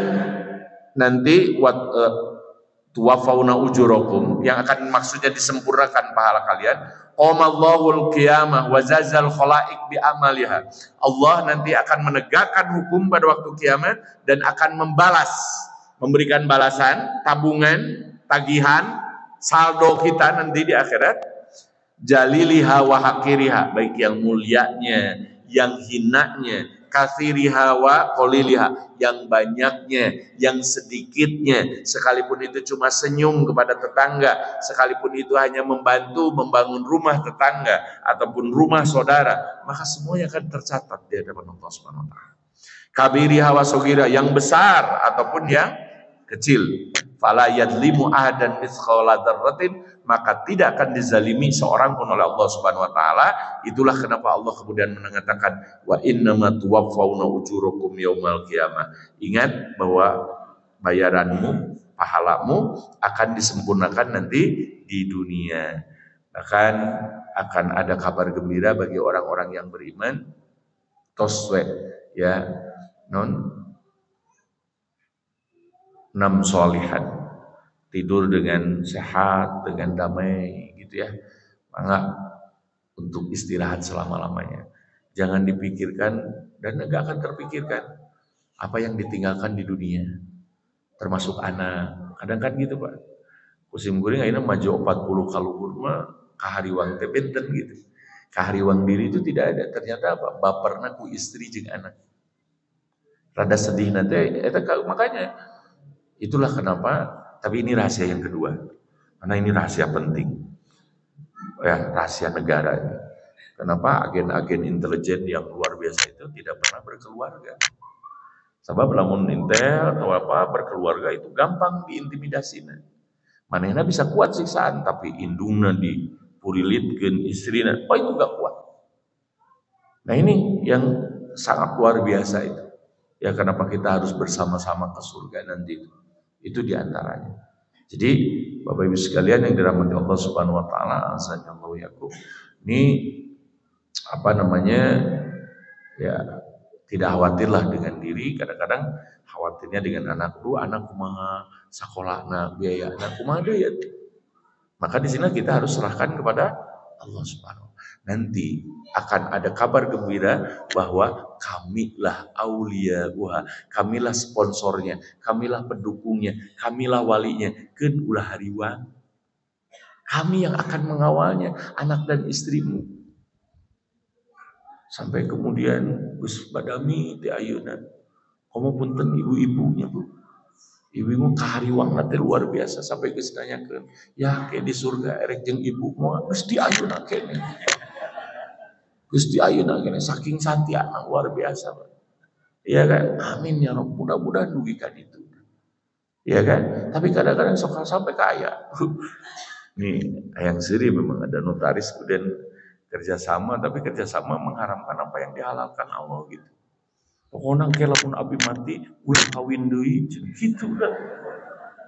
nanti tuwaffawna ujurakum, yang akan maksudnya disempurnakan pahala kalian. Qamallahul qiyamah wa zazal khalaik bi amaliha. Allah nanti akan menegakkan hukum pada waktu kiamat dan akan membalas, memberikan balasan, tabungan, tagihan, saldo kita nanti di akhirat. Jaliliha wa hakiriha, baik yang mulianya, yang hinanya, kathiriha wa qaliliha, yang banyaknya, yang sedikitnya, sekalipun itu cuma senyum kepada tetangga, sekalipun itu hanya membantu membangun rumah tetangga ataupun rumah saudara, maka semuanya akan tercatat di hadapan Allah Subhanahu wa taala. Kabiriha wa saghira, yang besar ataupun yang kecil. Fala yadlimu ahadan mithqala dzarratin, maka tidak akan dizalimi seorang pun oleh Allah Subhanahu wa taala. Itulah kenapa Allah kemudian mengatakan wa innama tuwaffawna ujurakum yaumal qiyamah. Ingat bahwa bayaranmu, pahalamu akan disempurnakan nanti di dunia. Bahkan akan ada kabar gembira bagi orang-orang yang beriman. Toswe ya, non 6 solihan, tidur dengan sehat, dengan damai gitu ya. Maka untuk istirahat selama-lamanya. Jangan dipikirkan dan enggak akan terpikirkan apa yang ditinggalkan di dunia. Termasuk anak. Kadang kan gitu Pak. Kusim guring ayeuna maju 40 kaluhur mah kahariwang teh benten gitu. Kahariwang diri itu tidak ada. Ternyata apa? Baperna ku istri jeung anak. Rada sedih nanti eta makanya itulah kenapa, tapi ini rahasia yang kedua. Karena ini rahasia penting. Ya, rahasia negara ini. Kenapa agen-agen intelijen yang luar biasa itu tidak pernah berkeluarga? Sebab lamun intel atau apa berkeluarga itu gampang diintimidasinya. Manehna bisa kuat siksaan, tapi indungna dipurilitkeun istrina, oh itu gak kuat. Nah ini yang sangat luar biasa itu. Ya kenapa kita harus bersama-sama ke surga nanti itu diantaranya. Jadi Bapak Ibu sekalian yang dirahmati Allah Subhanahu Wa Taala, asallallahu yakum, ini apa namanya ya, tidak khawatirlah dengan diri. Kadang-kadang khawatirnya dengan anak, anak kumaha sakolahna, biaya anak kumaha ya. Maka di sini kita harus serahkan kepada Allah Subhanahu. Nanti akan ada kabar gembira bahwa kamilah auliyauha, kamilah sponsornya, kamilah pendukungnya, kamilah walinya, keun ulah hariwang. Kami yang akan mengawalnya, anak dan istrimu. Sampai kemudian Gus Badami di ayeuna, komo punten ibu-ibunya Bu. Ibu kahariwang nanti luar biasa sampai geus nanyakeun, ya kayak di surga erek jeung ibu moal geus di ayeuna kene. Geus di ayeuna kene saking santiana luar biasa. Iya kan? Amin ya Rabb, mudah-mudahan dugi ka ditu. Iya kan? Tapi kadang-kadang sok sampai kaya. Nih, yang seri memang ada notaris kemudian kerjasama, tapi kerjasama mengharamkan apa yang dihalalkan Allah gitu. Pokoknya kalau pun abi mati, udah kawin deui gitu kan.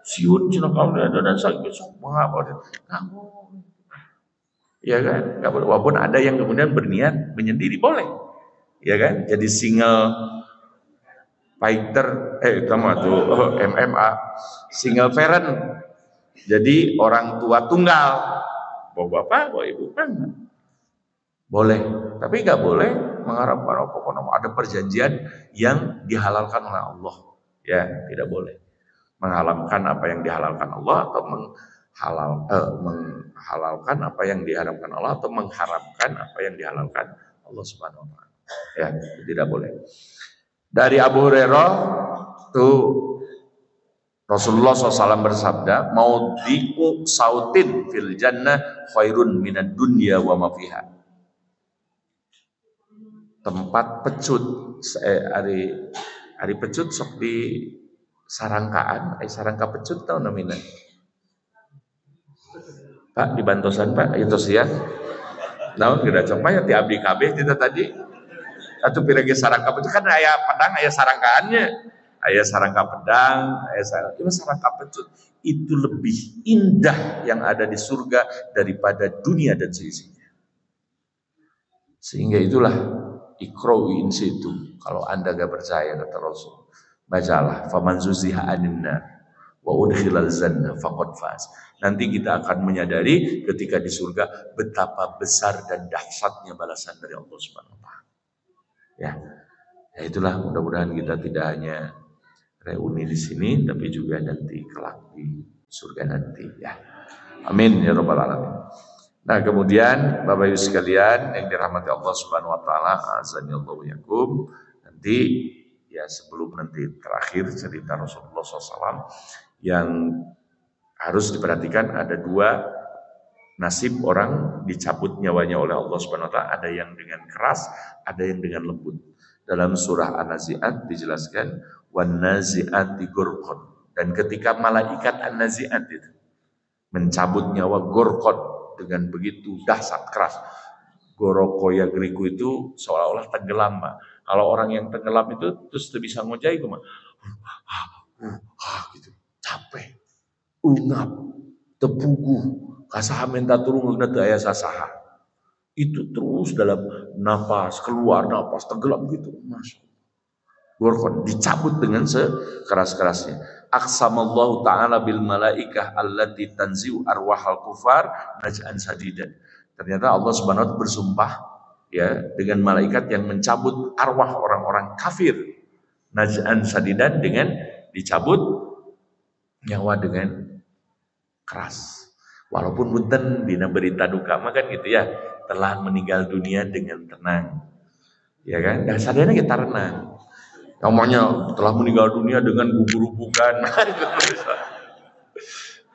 Siun cenah kawin dan sakit sok mengapa kamu. Ya kan? Walaupun ada yang kemudian berniat menyendiri boleh. Ya kan? Jadi single fighter sama tuh MMA, single parent. Jadi orang tua tunggal. Bawa bapak, bawa ibu kan. Boleh, tapi nggak boleh mengharapkan pokoknya ada perjanjian yang dihalalkan oleh Allah. Ya, tidak boleh menghalalkan apa yang dihalalkan Allah atau menghalalkan apa yang diharamkan Allah atau mengharamkan apa yang dihalalkan Allah Subhanahu wa taala. Ya, tidak boleh. Dari Abu Hurairah tuh Rasulullah SAW bersabda, maudhi'u sautin fil jannah khairun minad dunya wa ma fiha. Tempat pecut hari pecut sok di sarangkaan, sarangka pecut tahu namanya Pak di Bantosan Pak itu sih ya naon kita coba ya ti abdi kabeh kita tadi atau pirege sarangka pecut kan aya pedang aya sarangkaannya aya sarangka pedang aya sarangka pecut itu lebih indah yang ada di surga daripada dunia dan seisinya. Sehingga itulah ikra'u in situ. Kalau Anda gak percaya kata Rasul, bacalah faman zuziha anin nar wa udkhilal jannah faqad faz. Nanti kita akan menyadari ketika di surga betapa besar dan dahsyatnya balasan dari Allah Subhanahu wa taala. Ya. Ya itulah, mudah-mudahan kita tidak hanya reuni di sini tapi juga nanti kelak di surga nanti ya. Amin ya rabbal alamin. Nah, kemudian Bapak Ibu sekalian yang dirahmati Allah Subhanahu wa taala, azanillahu yakum. Nanti ya sebelum nanti terakhir cerita Rasulullah SAW yang harus diperhatikan, ada dua nasib orang dicabut nyawanya oleh Allah Subhanahu wa taala, ada yang dengan keras, ada yang dengan lembut. Dalam surah An-Nazi'at dijelaskan wan nazi'ati ghurqan, dan ketika malaikat An-Nazi'at itu mencabut nyawa Ghurqan dengan begitu dahsyat keras, gorokoya griku itu seolah-olah tenggelam, Pak. Kalau orang yang tenggelam itu terus bisa ngojai kok, gitu, capek, ungap, tepugu, kasaha minta turun ngeuna teu aya sasaha. Itu terus dalam napas keluar, napas tenggelam gitu, masya Allah. Ghurqan dicabut dengan sekeras-kerasnya. Aqsamallahu ta'ala bil malaikah allati tanzi'u arwahal kufar naj'an sadidan. Ternyata Allah Subhanahu wa taala bersumpah ya dengan malaikat yang mencabut arwah orang-orang kafir, naj'an sadidan, dengan dicabut nyawa dengan keras. Walaupun punten dina berita duka mah kan gitu ya, telah meninggal dunia dengan tenang. Ya kan? Nah, sadayana kita renang. Namanya telah meninggal dunia dengan gugur-guguran.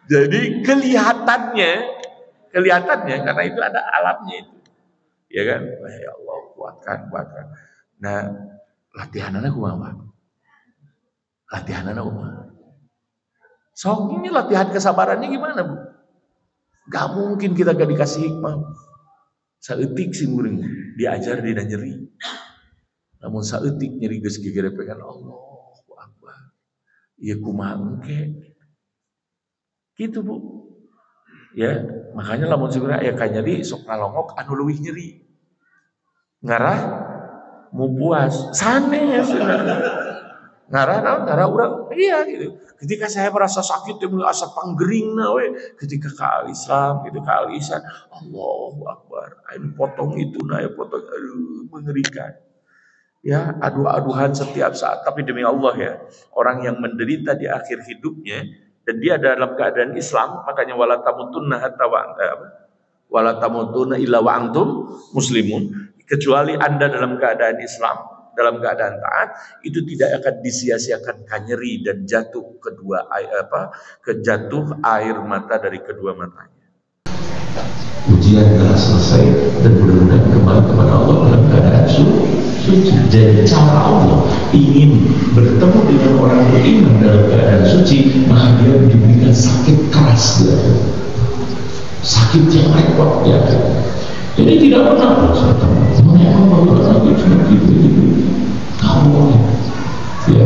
Jadi kelihatannya karena itu ada alamnya itu. Ya kan? Ya Allah, kuatkan. Nah, latihanana kumaha? Latihanana kumaha? So, ini latihan kesabarannya gimana, Bu? Gak mungkin kita gak dikasih hikmah. Saeutik sih muring diajar dina nyeri. Namun saeutik nyeri geus gegerepengan, Allahu Akbar. Ieu kumaha engke? Gitu, Bu. Ya, makanya lamun segera aya ka nyeri sok ngalongok anu leuwih nyeri. Ngarah mau puas, sanes. Ngarah urang iya gitu. Ketika saya merasa sakit itu asa panggeringna we, ketika ka Islam gitu, ka alisan, Allahu Akbar. Ayo potong itu, potong, aduh mengerikan. Ya, adu-aduhan setiap saat, tapi demi Allah ya, orang yang menderita di akhir hidupnya dan dia dalam keadaan Islam, makanya wala tamutunna illa wa antum muslimun, kecuali Anda dalam keadaan Islam, dalam keadaan taat, itu tidak akan disia-siakan nyeri dan jatuh air mata dari kedua matanya. Ujian telah selesai dan mudah-mudahan kembali kepada Allah dalam keadaan suci. Jadi cara Allah ingin bertemu dengan orang beriman dalam keadaan suci, maka dia diberikan sakit keras, sakit yang repot ya. Jadi tidak pernah kamu ya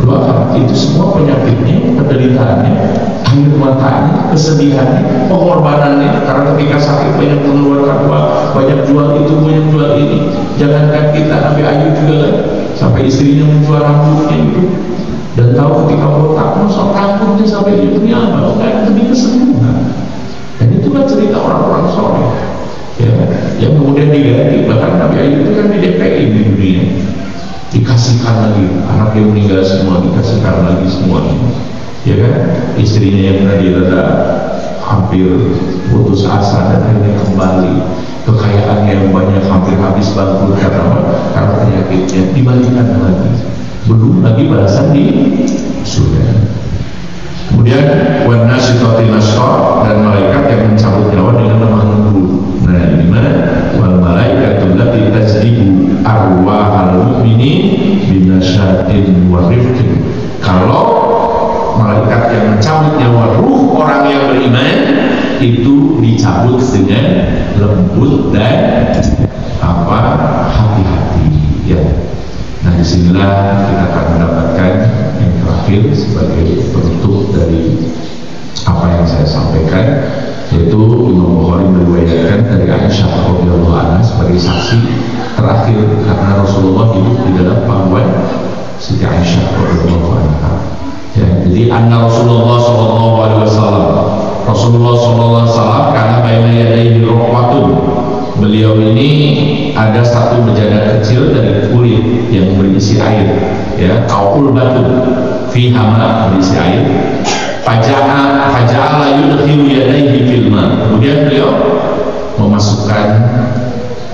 doakan itu semua penyakitnya, penderitaannya, air matanya, kesedihannya, pengorbanannya, karena ketika sakit banyak mengeluarkan uang, banyak jual itu, banyak jual ini. Jangankan kita, Nabi Ayub juga kan, sampai istrinya menjual rambutnya itu, dan tahu ketika botak, masa rambutnya sampai di dunia apa, kayak demi kesembuhan. Dan itulah cerita orang-orang soleh ya, yang kemudian diganti. Bahkan Nabi Ayub itu kan di DPI di dunia, dikasihkan lagi, anaknya meninggal semua, dikasihkan lagi semuanya, ya kan? Istrinya yang tadi rada hampir putus asa dan akhirnya kembali, kekayaannya yang banyak hampir habis bangkrut karena penyakitnya, dibalikan lagi, belum lagi balasan di surga. Kemudian wan nasitati nasqa, dan malaikat yang mencabut nyawa dengan lemah lembut. Nah, ini mana? Wal malaikatul lati tajdibu arwahal mu'minin binasyatin wa rifqin. Kalau malaikat yang mencabut nyawa ruh orang yang beriman itu dicabut dengan lembut dan hati-hati ya. Nah, disinilah kita akan mendapatkan yang terakhir sebagai penutup dari apa yang saya sampaikan, yaitu Imam Bukhari meriwayatkan dari Aisyah radhiyallahu anha sebagai saksi terakhir, karena Rasulullah hidup di dalam pangkuan Siti Aisyah radhiyallahu anha. Ya, jadi anna Rasulullah sallallahu alaihi wasallam, Rasulullah sallallahu alaihi wasallam karena baina yadayhi rahmatun, beliau ini ada satu bejana kecil dari kulit yang berisi air, ya, kaul batu fi hama, berisi air. Faja'ala yudkhilu yadayhi fil ma, kemudian beliau memasukkan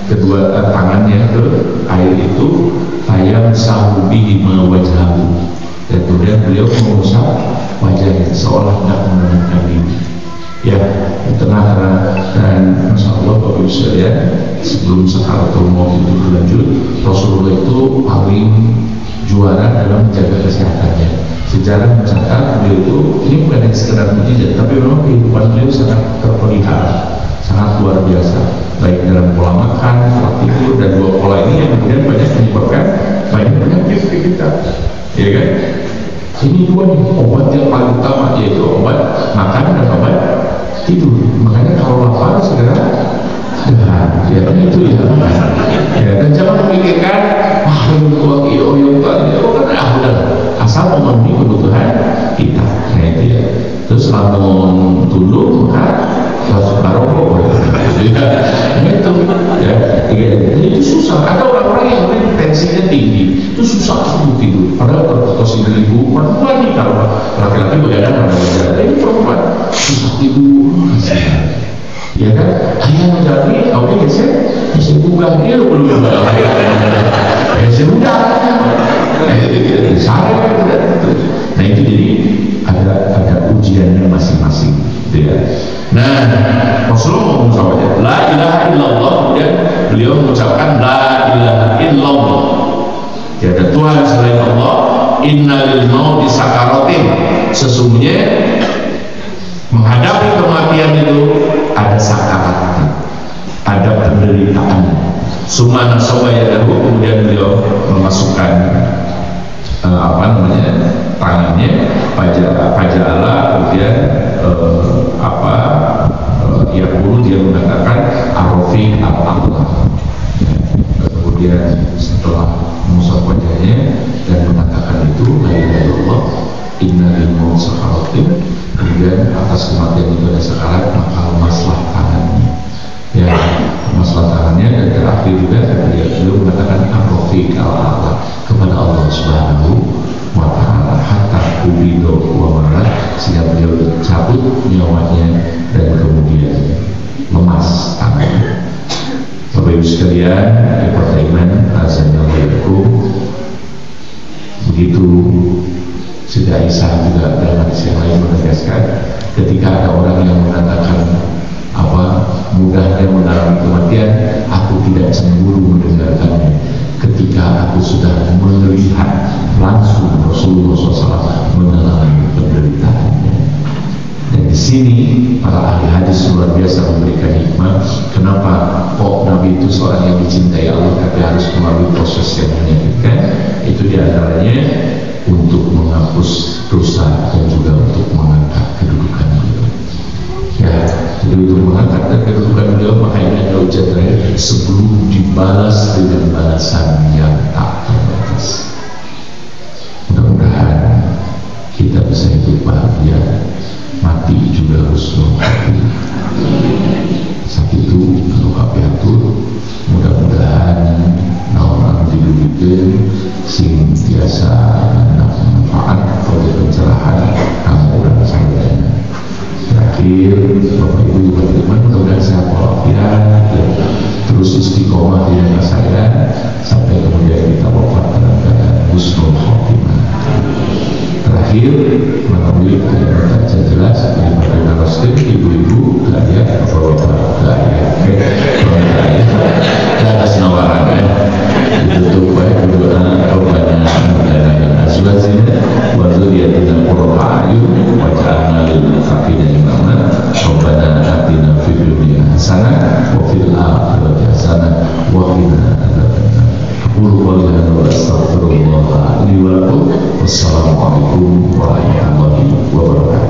kedua tangannya ke air itu, fayamsahu bihi ma wajhahu, dan kemudian beliau mengusap wajahnya seolah hendak menenangkan diri. Ya, tenang. Dan Masya Allah Bapak Ibu sekalian, sebelum sakaratul maut itu berlanjut, Rasulullah itu paling juara dalam menjaga kesehatannya. Sejarah mencatat beliau itu, ini bukan hanya sekedar mujizat, tapi memang kehidupan beliau sangat terpelihara, sangat luar biasa, baik dalam pola makan, pola tidur, dan dua pola ini yang kemudian banyak menyebabkan banyak penyakit kita, ya kan? Ini dua nih obat yang paling utama, yaitu obat makan dan obat tidur. Makanya kalau lapar segera ya kan itu ya. Ya, dan jangan memikirkan yang tua yang kan udah asal memenuhi kebutuhan kita. Nah itu ya. Terus lamun tunduk maka harus barokah. Ya, itu ya. Jadi itu susah. Ada orang-orang yang tensinya tinggi, itu susah tidur. Padahal berfotos ibu perempuan nih, kalau laki-laki begadang ini perempuan susah tidur. Ya kan? Hanya menjalani, oke geser, bisa buka dia belum ada lagi. Ya sudah. Nah itu jadi ada ujiannya masing-masing. Ya. Nah, Rasulullah mengucapkan la ilaha illallah, kemudian beliau mengucapkan la ilaha illallah. Tiada Tuhan selain Allah. Innalil mauti sakaratin, sesungguhnya menghadapi kematian itu ada sakarat, ada penderitaan. Sumana sawayadahu, kemudian beliau memasukkan tangannya pajala, kemudian ya dulu dia mengatakan arofi al-Allah, kemudian setelah mengusap wajahnya dan mengatakan itu la ilaha illallah innalil maut sakaratin, kemudian atas kematian itu ada sakarat, maka lemaslah tangannya, ya, lemaslah tangannya. Dan terakhir juga beliau mengatakan arofi al-Allah, kepada Allah Subhanahu wa ta'ala, hatta kubido wa marat, sehingga beliau cabut nyawanya dan kemudian lemas tangannya. Bapak Ibu sekalian, Ibadah iman, azanallahu, begitu Sayyidah Aisyah juga dalam hadis yang lain menegaskan, ketika ada orang yang mengatakan mudahnya mengalami kematian, aku tidak cemburu mendengarkannya, ketika aku sudah melihat langsung Rasulullah SAW mengalami penderitaannya. Dan di sini para ahli hadis luar biasa memberikan hikmah. Kenapa kok Nabi itu seorang yang dicintai Allah tapi harus melalui proses yang menyakitkan? Itu diantaranya untuk menghapus dosa dan juga untuk mengangkat kedudukan beliau. Ya, jadi untuk mengangkat kedudukan beliau, makanya ada ujian terakhir, sebelum dibalas dengan balasan yang tak terbatas. Mudah-mudahan kita bisa hidup bahagia, mati juga harus menghormati. Saat itu kalau kapiatur, mudah-mudahan orang didudukin sing biasa manfaat pada pencerahan kamu orang sadayana. Terakhir, Bapak Ibu teman-teman, mudah-mudahan sehat walafiat, terus istiqomah di rumah saya sampai kemudian kita wafat dalam keadaan husnul khotimah. Terakhir, melalui kalimat saja jelas dari Bapak Narastim, ibu-ibu, kalian, bapak-bapak, kalian, dan atas nawaran ditutup baik berdoa kepada negara yang azwajnya wa dzurriyyatina qurrata a'yun waj'alna lil muttaqina imama. Rabbana atina fid dunya hasanah wa fil akhirati hasanah wa qina adzabannar. Aqulu qawli hadza wa astaghfirullah li wa lakum. Wassalamualaikum warahmatullahi wabarakatuh.